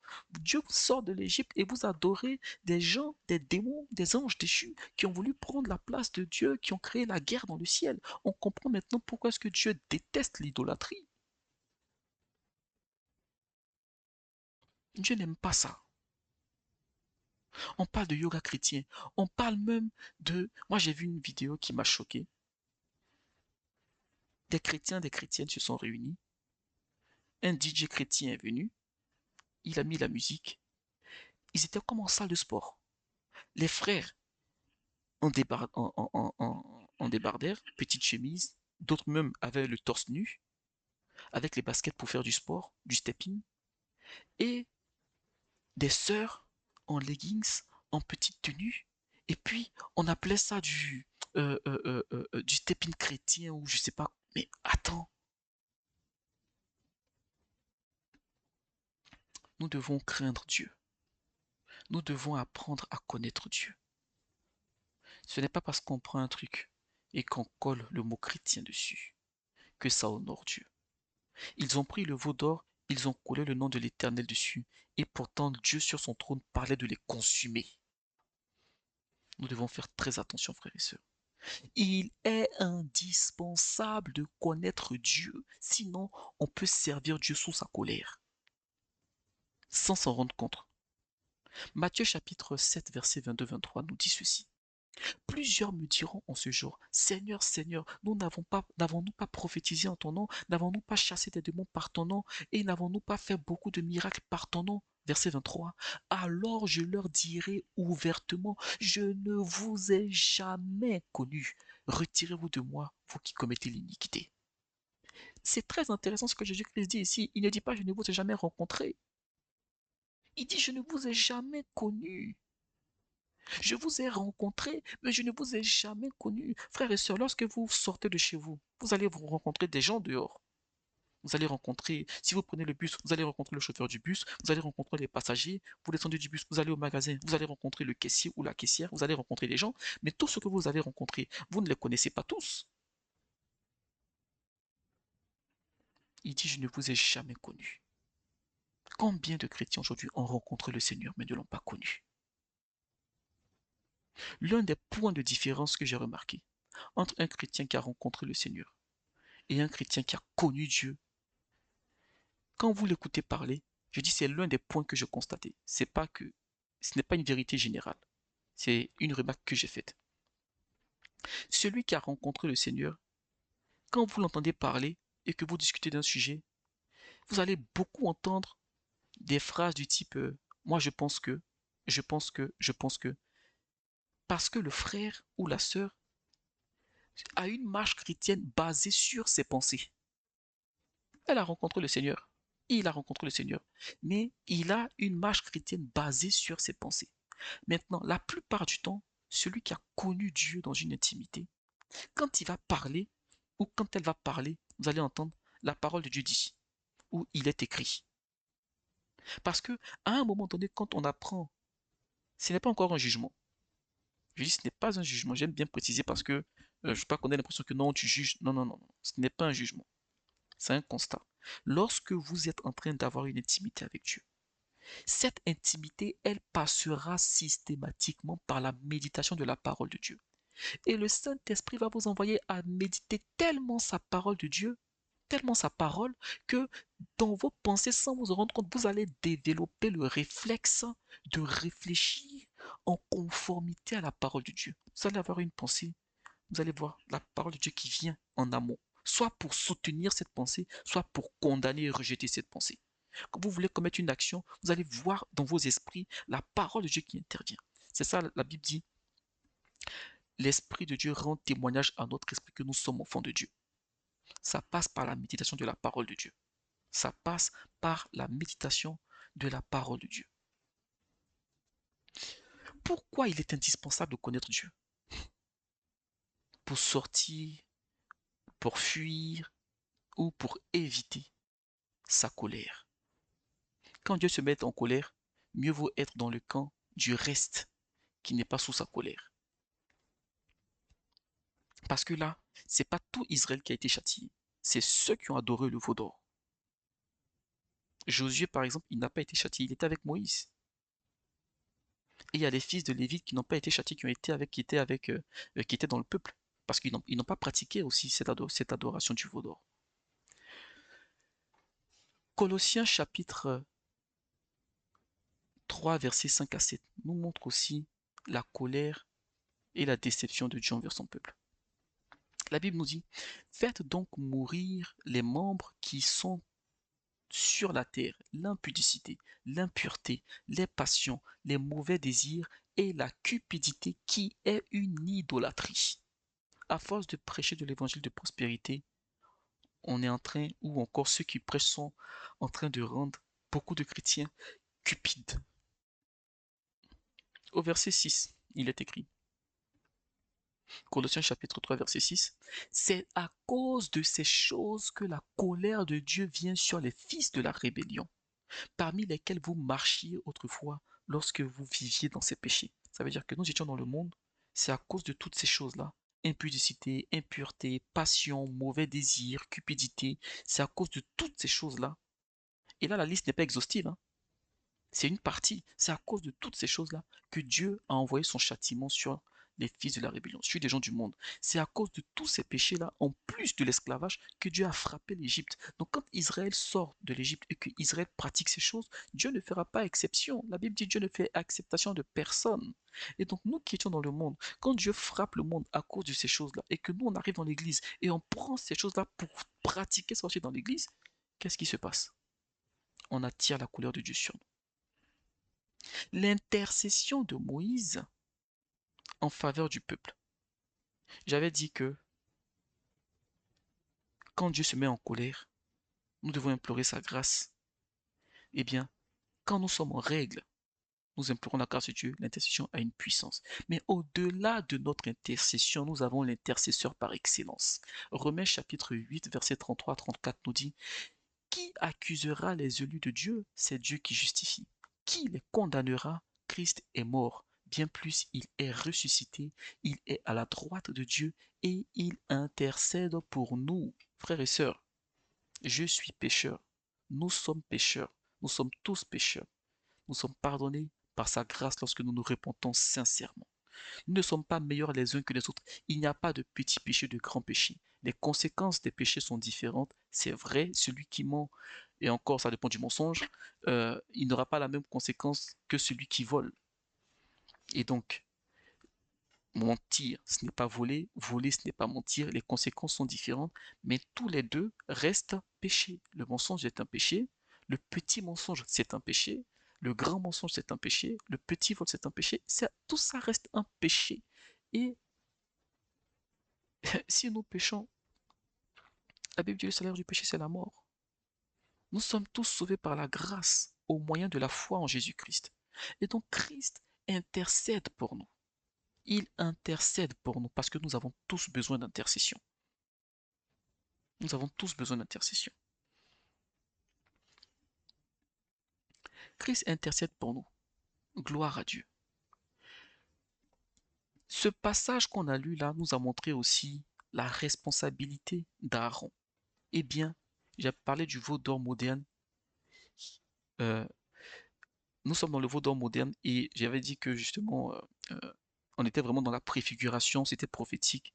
Dieu vous sort de l'Égypte et vous adorez des gens, des démons, des anges déchus qui ont voulu prendre la place de Dieu, qui ont créé la guerre dans le ciel. On comprend maintenant pourquoi est-ce que Dieu déteste l'idolâtrie. Dieu n'aime pas ça. On parle de yoga chrétien. On parle même de... Moi, j'ai vu une vidéo qui m'a choqué. Des chrétiens, des chrétiennes se sont réunis. Un DJ chrétien est venu. Il a mis la musique. Ils étaient comme en salle de sport. Les frères en débardèrent, petite chemise. D'autres même avaient le torse nu. avec les baskets pour faire du sport, du stepping, et des sœurs en leggings, en petite tenue, et puis on appelait ça du stepping chrétien ou je sais pas. Mais attends, nous devons craindre Dieu. Nous devons apprendre à connaître Dieu. Ce n'est pas parce qu'on prend un truc et qu'on colle le mot chrétien dessus que ça honore Dieu. Ils ont pris le veau d'or, ils ont collé le nom de l'Éternel dessus, et pourtant Dieu sur son trône parlait de les consumer. Nous devons faire très attention, frères et sœurs. Il est indispensable de connaître Dieu, sinon on peut servir Dieu sous sa colère, sans s'en rendre compte. Matthieu chapitre 7, verset 22-23 nous dit ceci. Plusieurs me diront en ce jour, Seigneur, Seigneur, nous n'avons-nous pas prophétisé en ton nom, n'avons-nous pas chassé des démons par ton nom, et n'avons-nous pas fait beaucoup de miracles par ton nom? Verset 23. Alors je leur dirai ouvertement, je ne vous ai jamais connu. Retirez-vous de moi, vous qui commettez l'iniquité. C'est très intéressant ce que Jésus-Christ dit ici. Il ne dit pas, je ne vous ai jamais rencontré. Il dit, je ne vous ai jamais connu. Je vous ai rencontré, mais je ne vous ai jamais connu. Frères et sœurs, lorsque vous sortez de chez vous, vous allez vous rencontrer des gens dehors. Vous allez rencontrer, si vous prenez le bus, vous allez rencontrer le chauffeur du bus, vous allez rencontrer les passagers, vous descendez du bus, vous allez au magasin, vous allez rencontrer le caissier ou la caissière, vous allez rencontrer les gens, mais tout ce que vous allez rencontrer, vous ne les connaissez pas tous. Il dit, je ne vous ai jamais connu. Combien de chrétiens aujourd'hui ont rencontré le Seigneur mais ne l'ont pas connu? L'un des points de différence que j'ai remarqué entre un chrétien qui a rencontré le Seigneur et un chrétien qui a connu Dieu, quand vous l'écoutez parler, je dis c'est l'un des points que je constatais. C'est pas que ce n'est pas une vérité générale. C'est une remarque que j'ai faite. Celui qui a rencontré le Seigneur, quand vous l'entendez parler et que vous discutez d'un sujet, vous allez beaucoup entendre des phrases du type moi je pense que, je pense que, je pense que, parce que le frère ou la sœur a une marche chrétienne basée sur ses pensées. Elle a rencontré le Seigneur. Il a rencontré le Seigneur. Mais il a une marche chrétienne basée sur ses pensées. Maintenant, la plupart du temps, celui qui a connu Dieu dans une intimité, quand il va parler, ou quand elle va parler, vous allez entendre la parole de Dieu dit, ou il est écrit. Parce que, à un moment donné, quand on apprend, ce n'est pas encore un jugement. Je dis ce n'est pas un jugement. J'aime bien préciser parce que je ne veux pas qu'on ait l'impression que non, tu juges. Non, non, non, non. Ce n'est pas un jugement. C'est un constat. Lorsque vous êtes en train d'avoir une intimité avec Dieu, cette intimité, elle passera systématiquement par la méditation de la parole de Dieu. Et le Saint-Esprit va vous envoyer à méditer tellement sa parole de Dieu, tellement sa parole, que dans vos pensées, sans vous en rendre compte, vous allez développer le réflexe de réfléchir en conformité à la parole de Dieu. Vous allez avoir une pensée, vous allez voir la parole de Dieu qui vient en amont, soit pour soutenir cette pensée, soit pour condamner et rejeter cette pensée. Quand vous voulez commettre une action, vous allez voir dans vos esprits la parole de Dieu qui intervient. C'est ça, la Bible dit, l'Esprit de Dieu rend témoignage à notre esprit que nous sommes enfants de Dieu. Ça passe par la méditation de la parole de Dieu. Ça passe par la méditation de la parole de Dieu. Pourquoi il est indispensable de connaître Dieu? Pour sortir, pour fuir ou pour éviter sa colère. Quand Dieu se met en colère, mieux vaut être dans le camp du reste qui n'est pas sous sa colère. Parce que là, c'est pas tout Israël qui a été châtié, c'est ceux qui ont adoré le veau d'or. Josué, par exemple, il n'a pas été châtié, il était avec Moïse. Et il y a les fils de Lévite qui n'ont pas été châtiés, qui étaient dans le peuple, parce qu'ils n'ont pas pratiqué aussi cette adoration du veau d'or. Colossiens chapitre 3, versets 5 à 7 nous montre aussi la colère et la déception de Dieu envers son peuple. La Bible nous dit, faites donc mourir les membres qui sont sur la terre, l'impudicité, l'impureté, les passions, les mauvais désirs et la cupidité qui est une idolâtrie. À force de prêcher de l'évangile de prospérité, on est en train, ou encore ceux qui prêchent sont en train de rendre beaucoup de chrétiens cupides. Au verset 6, il est écrit, Colossiens chapitre 3, verset 6, c'est à cause de ces choses que la colère de Dieu vient sur les fils de la rébellion, parmi lesquels vous marchiez autrefois lorsque vous viviez dans ces péchés. Ça veut dire que nous étions dans le monde, c'est à cause de toutes ces choses-là. Impudicité, impureté, passion, mauvais désir, cupidité, c'est à cause de toutes ces choses-là. Et là, la liste n'est pas exhaustive, hein. C'est une partie. C'est à cause de toutes ces choses-là que Dieu a envoyé son châtiment sur les fils de la rébellion, sur les gens du monde. C'est à cause de tous ces péchés-là, en plus de l'esclavage, que Dieu a frappé l'Égypte. Donc quand Israël sort de l'Égypte et que Israël pratique ces choses, Dieu ne fera pas exception. La Bible dit Dieu ne fait acceptation de personne. Et donc nous qui étions dans le monde, quand Dieu frappe le monde à cause de ces choses-là, et que nous on arrive dans l'Église et on prend ces choses-là pour pratiquer ça aussi dans l'Église, qu'est-ce qui se passe? On attire la couleur de Dieu sur nous. L'intercession de Moïse en faveur du peuple. J'avais dit que quand Dieu se met en colère, nous devons implorer sa grâce. Eh bien, quand nous sommes en règle, nous implorons la grâce de Dieu, l'intercession a une puissance. Mais au-delà de notre intercession, nous avons l'intercesseur par excellence. Romains chapitre 8, versets 33 à 34 nous dit, qui accusera les élus de Dieu? C'est Dieu qui justifie. Qui les condamnera? Christ est mort. Bien plus, il est ressuscité, il est à la droite de Dieu et il intercède pour nous. Frères et sœurs, je suis pécheur. Nous sommes pécheurs. Nous sommes tous pécheurs. Nous sommes pardonnés par sa grâce lorsque nous nous repentons sincèrement. Nous ne sommes pas meilleurs les uns que les autres. Il n'y a pas de petits péchés, de grands péchés. Les conséquences des péchés sont différentes. C'est vrai, celui qui ment, et encore ça dépend du mensonge, il n'aura pas la même conséquence que celui qui vole. Et donc, mentir, ce n'est pas voler, voler, ce n'est pas mentir, les conséquences sont différentes, mais tous les deux restent péchés. Le mensonge est un péché, le petit mensonge c'est un péché, le grand mensonge c'est un péché, le petit vol c'est un péché, tout ça reste un péché. Et si nous péchons, la Bible dit le salaire du péché c'est la mort. Nous sommes tous sauvés par la grâce au moyen de la foi en Jésus-Christ. Et donc Christ intercède pour nous. Il intercède pour nous parce que nous avons tous besoin d'intercession. Nous avons tous besoin d'intercession. Christ intercède pour nous. Gloire à Dieu. Ce passage qu'on a lu là nous a montré aussi la responsabilité d'Aaron. Eh bien, j'ai parlé du veau d'or moderne. Euh, nous sommes dans le veau d'or moderne et j'avais dit que justement, on était vraiment dans la préfiguration, c'était prophétique.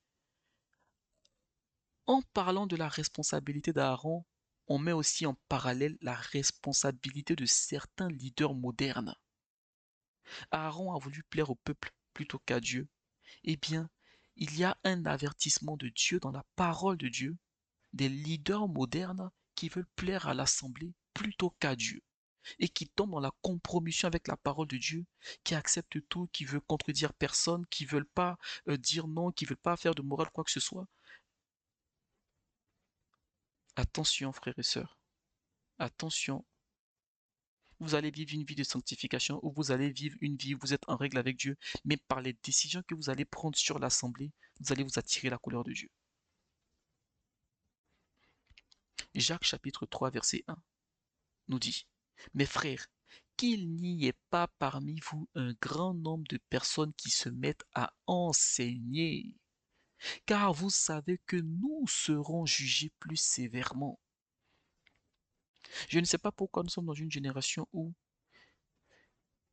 En parlant de la responsabilité d'Aaron, on met aussi en parallèle la responsabilité de certains leaders modernes. Aaron a voulu plaire au peuple plutôt qu'à Dieu. Eh bien, il y a un avertissement de Dieu dans la parole de Dieu, des leaders modernes qui veulent plaire à l'assemblée plutôt qu'à Dieu et qui tombent dans la compromission avec la parole de Dieu, qui acceptent tout, qui veulent contredire personne, qui veulent pas dire non, qui veulent pas faire de morale quoi que ce soit. Attention, frères et sœurs, attention. Vous allez vivre une vie de sanctification ou vous allez vivre une vie où vous êtes en règle avec Dieu, mais par les décisions que vous allez prendre sur l'assemblée, vous allez vous attirer la couleur de Dieu. Jacques chapitre 3 verset 1 nous dit, mes frères, qu'il n'y ait pas parmi vous un grand nombre de personnes qui se mettent à enseigner, car vous savez que nous serons jugés plus sévèrement. Je ne sais pas pourquoi nous sommes dans une génération où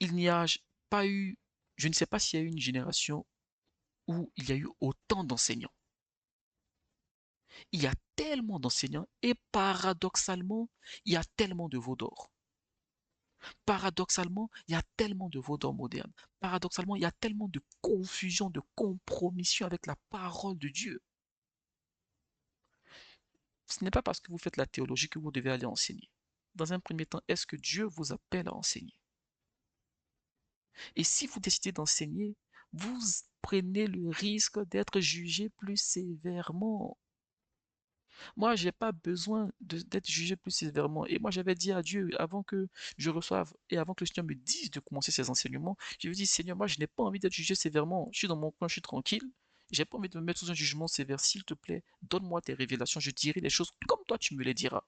il n'y a pas eu, je ne sais pas s'il y a eu une génération où il y a eu autant d'enseignants. Il y a tellement d'enseignants et paradoxalement, il y a tellement de veaux d'or. Paradoxalement, il y a tellement de veaux d'or modernes. Paradoxalement, il y a tellement de confusion, de compromission avec la parole de Dieu. Ce n'est pas parce que vous faites la théologie que vous devez aller enseigner. Dans un premier temps, est-ce que Dieu vous appelle à enseigner? Et si vous décidez d'enseigner, vous prenez le risque d'être jugé plus sévèrement. Moi, j'ai pas besoin d'être jugé plus sévèrement. Et moi, j'avais dit à Dieu, avant que je reçoive et avant que le Seigneur me dise de commencer ses enseignements, je lui ai dit, Seigneur, moi, je n'ai pas envie d'être jugé sévèrement. Je suis dans mon coin, je suis tranquille. J'ai pas envie de me mettre sous un jugement sévère. S'il te plaît, donne-moi tes révélations. Je dirai les choses comme toi, tu me les diras.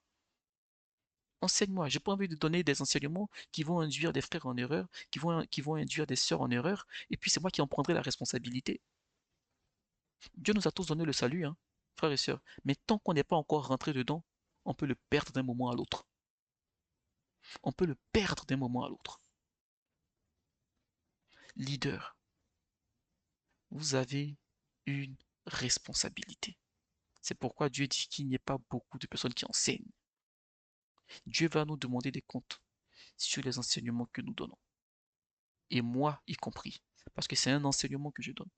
Enseigne-moi. J'ai pas envie de donner des enseignements qui vont induire des frères en erreur, qui vont induire des sœurs en erreur. Et puis, c'est moi qui en prendrai la responsabilité. Dieu nous a tous donné le salut, hein, frères et sœurs. Mais tant qu'on n'est pas encore rentré dedans, on peut le perdre d'un moment à l'autre. On peut le perdre d'un moment à l'autre. Leader, vous avez une responsabilité. C'est pourquoi Dieu dit qu'il n'y ait pas beaucoup de personnes qui enseignent. Dieu va nous demander des comptes sur les enseignements que nous donnons. Et moi y compris. Parce que c'est un enseignement que je donne.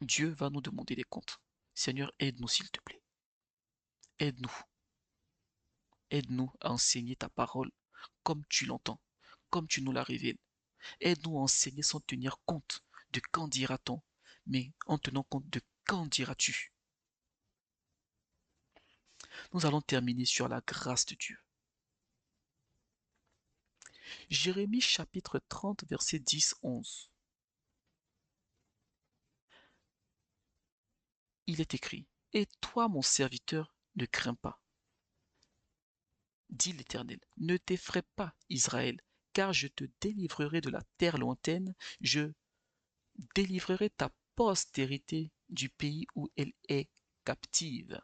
Dieu va nous demander des comptes. Seigneur, aide-nous s'il te plaît. Aide-nous. Aide-nous à enseigner ta parole comme tu l'entends, comme tu nous la révèles. Aide-nous à enseigner sans tenir compte de quand dira-t-on, mais en tenant compte de quand diras-tu. Nous allons terminer sur la grâce de Dieu. Jérémie chapitre 30, verset 10-11. Il est écrit, et toi, mon serviteur, ne crains pas, dit l'Éternel, ne t'effraie pas, Israël, car je te délivrerai de la terre lointaine, je délivrerai ta postérité du pays où elle est captive.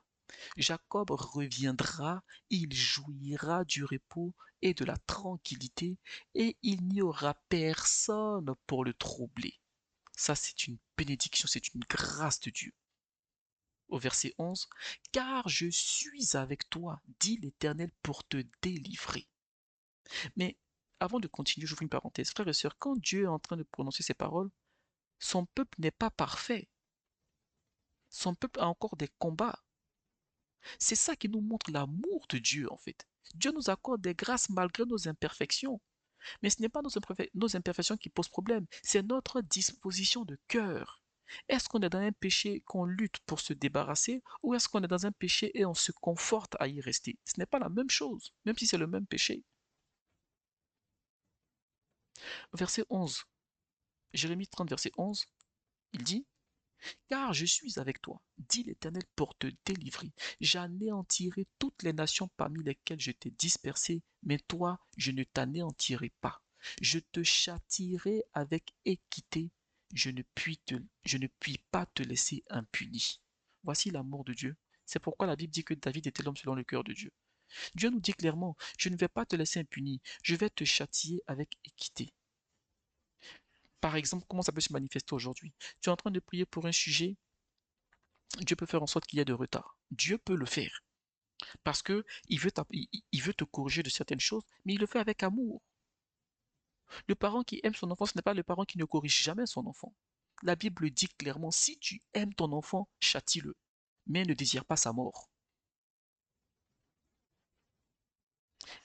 Jacob reviendra, il jouira du repos et de la tranquillité, et il n'y aura personne pour le troubler. Ça, c'est une bénédiction, c'est une grâce de Dieu. Au verset 11, car je suis avec toi, dit l'Éternel, pour te délivrer. Mais avant de continuer, j'ouvre une parenthèse. Frères et sœurs, quand Dieu est en train de prononcer ces paroles, son peuple n'est pas parfait. Son peuple a encore des combats. C'est ça qui nous montre l'amour de Dieu, en fait. Dieu nous accorde des grâces malgré nos imperfections. Mais ce n'est pas nos imperfections qui posent problème, c'est notre disposition de cœur. Est-ce qu'on est dans un péché qu'on lutte pour se débarrasser ou est-ce qu'on est dans un péché et on se conforte à y rester? Ce n'est pas la même chose, même si c'est le même péché. Verset 11, Jérémie 30, verset 11, il dit, car je suis avec toi, dit l'Éternel, pour te délivrer. J'anéantirai toutes les nations parmi lesquelles je t'ai dispersé, mais toi, je ne t'anéantirai pas. Je te châtierai avec équité, je ne puis pas te laisser impuni. Voici l'amour de Dieu. C'est pourquoi la Bible dit que David était l'homme selon le cœur de Dieu. Dieu nous dit clairement, je ne vais pas te laisser impuni, je vais te châtier avec équité. Par exemple, comment ça peut se manifester aujourd'hui? Tu es en train de prier pour un sujet, Dieu peut faire en sorte qu'il y ait de retard. Dieu peut le faire. Parce que il veut te corriger de certaines choses, mais il le fait avec amour. Le parent qui aime son enfant, ce n'est pas le parent qui ne corrige jamais son enfant. La Bible dit clairement, si tu aimes ton enfant, châtie-le, mais ne désire pas sa mort.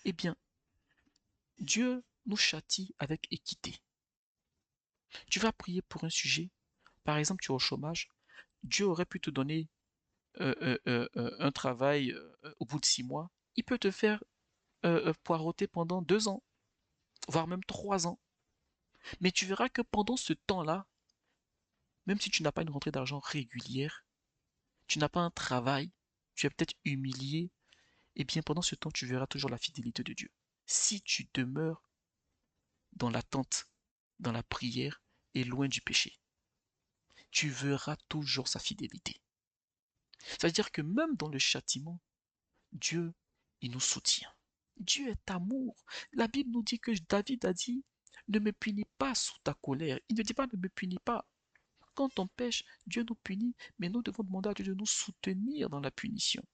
Eh bien, Dieu nous châtie avec équité. Tu vas prier pour un sujet, par exemple, tu es au chômage, Dieu aurait pu te donner un travail au bout de 6 mois, il peut te faire poireauter pendant 2 ans, voire même 3 ans. Mais tu verras que pendant ce temps-là, même si tu n'as pas une rentrée d'argent régulière, tu n'as pas un travail, tu es peut-être humilié, et bien pendant ce temps, tu verras toujours la fidélité de Dieu. Si tu demeures dans l'attente, dans la prière et loin du péché, tu verras toujours sa fidélité. C'est-à-dire que même dans le châtiment, Dieu, il nous soutient. Dieu est amour. La Bible nous dit que David a dit, ne me punis pas sous ta colère. Il ne dit pas ne me punis pas. Quand on pêche, Dieu nous punit, mais nous devons demander à Dieu de nous soutenir dans la punition.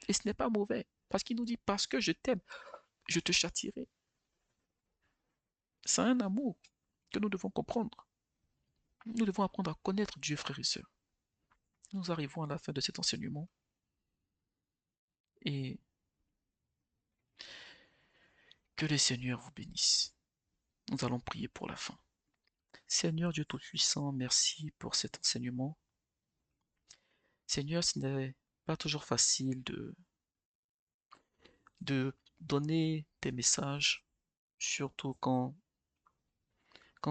Et ce n'est pas mauvais, parce qu'il nous dit, parce que je t'aime, je te châtierai. C'est un amour que nous devons comprendre. Nous devons apprendre à connaître Dieu, frères et sœurs. Nous arrivons à la fin de cet enseignement et que le Seigneur vous bénisse. Nous allons prier pour la fin. Seigneur Dieu Tout-Puissant, merci pour cet enseignement. Seigneur, ce n'est pas toujours facile de donner des messages, surtout quand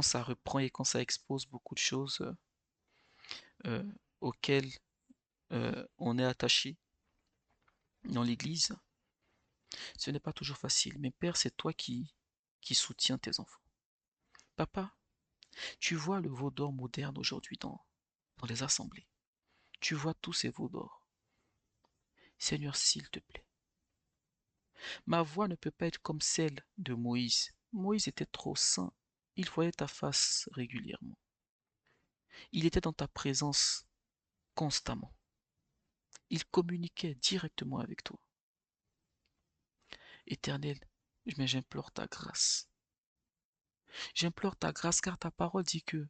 ça reprend et quand ça expose beaucoup de choses euh, auxquelles on est attaché dans l'Église. Ce n'est pas toujours facile, mais Père, c'est toi qui soutiens tes enfants. Papa, tu vois le veau d'or moderne aujourd'hui dans les assemblées. Tu vois tous ces veaux d'or. Seigneur, s'il te plaît, ma voix ne peut pas être comme celle de Moïse. Moïse était trop saint. Il voyait ta face régulièrement. Il était dans ta présence constamment. Il communiquait directement avec toi. Éternel, mais j'implore ta grâce. J'implore ta grâce car ta parole dit que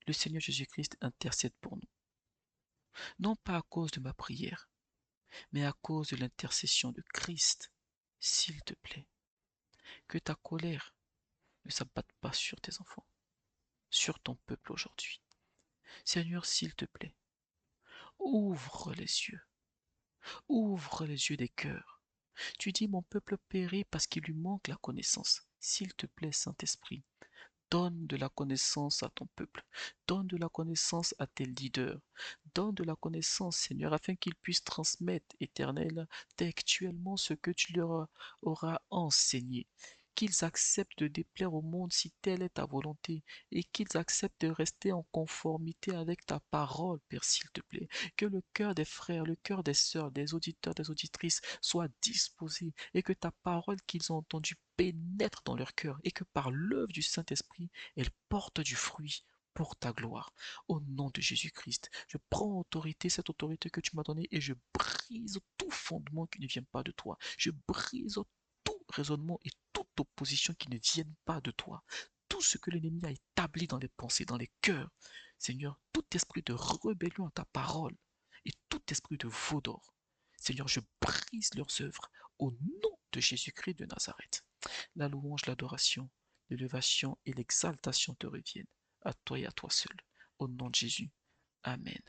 le Seigneur Jésus-Christ intercède pour nous. Non pas à cause de ma prière, mais à cause de l'intercession de Christ. S'il te plaît, que ta colère ne s'abatte pas sur tes enfants, sur ton peuple aujourd'hui. Seigneur, s'il te plaît, ouvre ouvre les yeux des cœurs. Tu dis mon peuple périt parce qu'il lui manque la connaissance. S'il te plaît, Saint-Esprit, donne de la connaissance à ton peuple. Donne de la connaissance à tes leaders. Donne de la connaissance, Seigneur, afin qu'ils puissent transmettre, Éternel, textuellement ce que tu leur auras enseigné. Qu'ils acceptent de déplaire au monde si telle est ta volonté, et qu'ils acceptent de rester en conformité avec ta parole, Père, s'il te plaît. Que le cœur des frères, le cœur des sœurs, des auditeurs, des auditrices soit disposé, et que ta parole qu'ils ont entendue pénètre dans leur cœur, et que par l'œuvre du Saint-Esprit, elle porte du fruit pour ta gloire. Au nom de Jésus-Christ, je prends autorité, cette autorité que tu m'as donnée, et je brise tout fondement qui ne vient pas de toi. Je brise tout raisonnement et toute opposition qui ne viennent pas de toi. Tout ce que l'ennemi a établi dans les pensées, dans les cœurs. Seigneur, tout esprit de rébellion à ta parole et tout esprit de veau d'or. Seigneur, je brise leurs œuvres au nom de Jésus-Christ de Nazareth. La louange, l'adoration, l'élévation et l'exaltation te reviennent, à toi et à toi seul. Au nom de Jésus. Amen.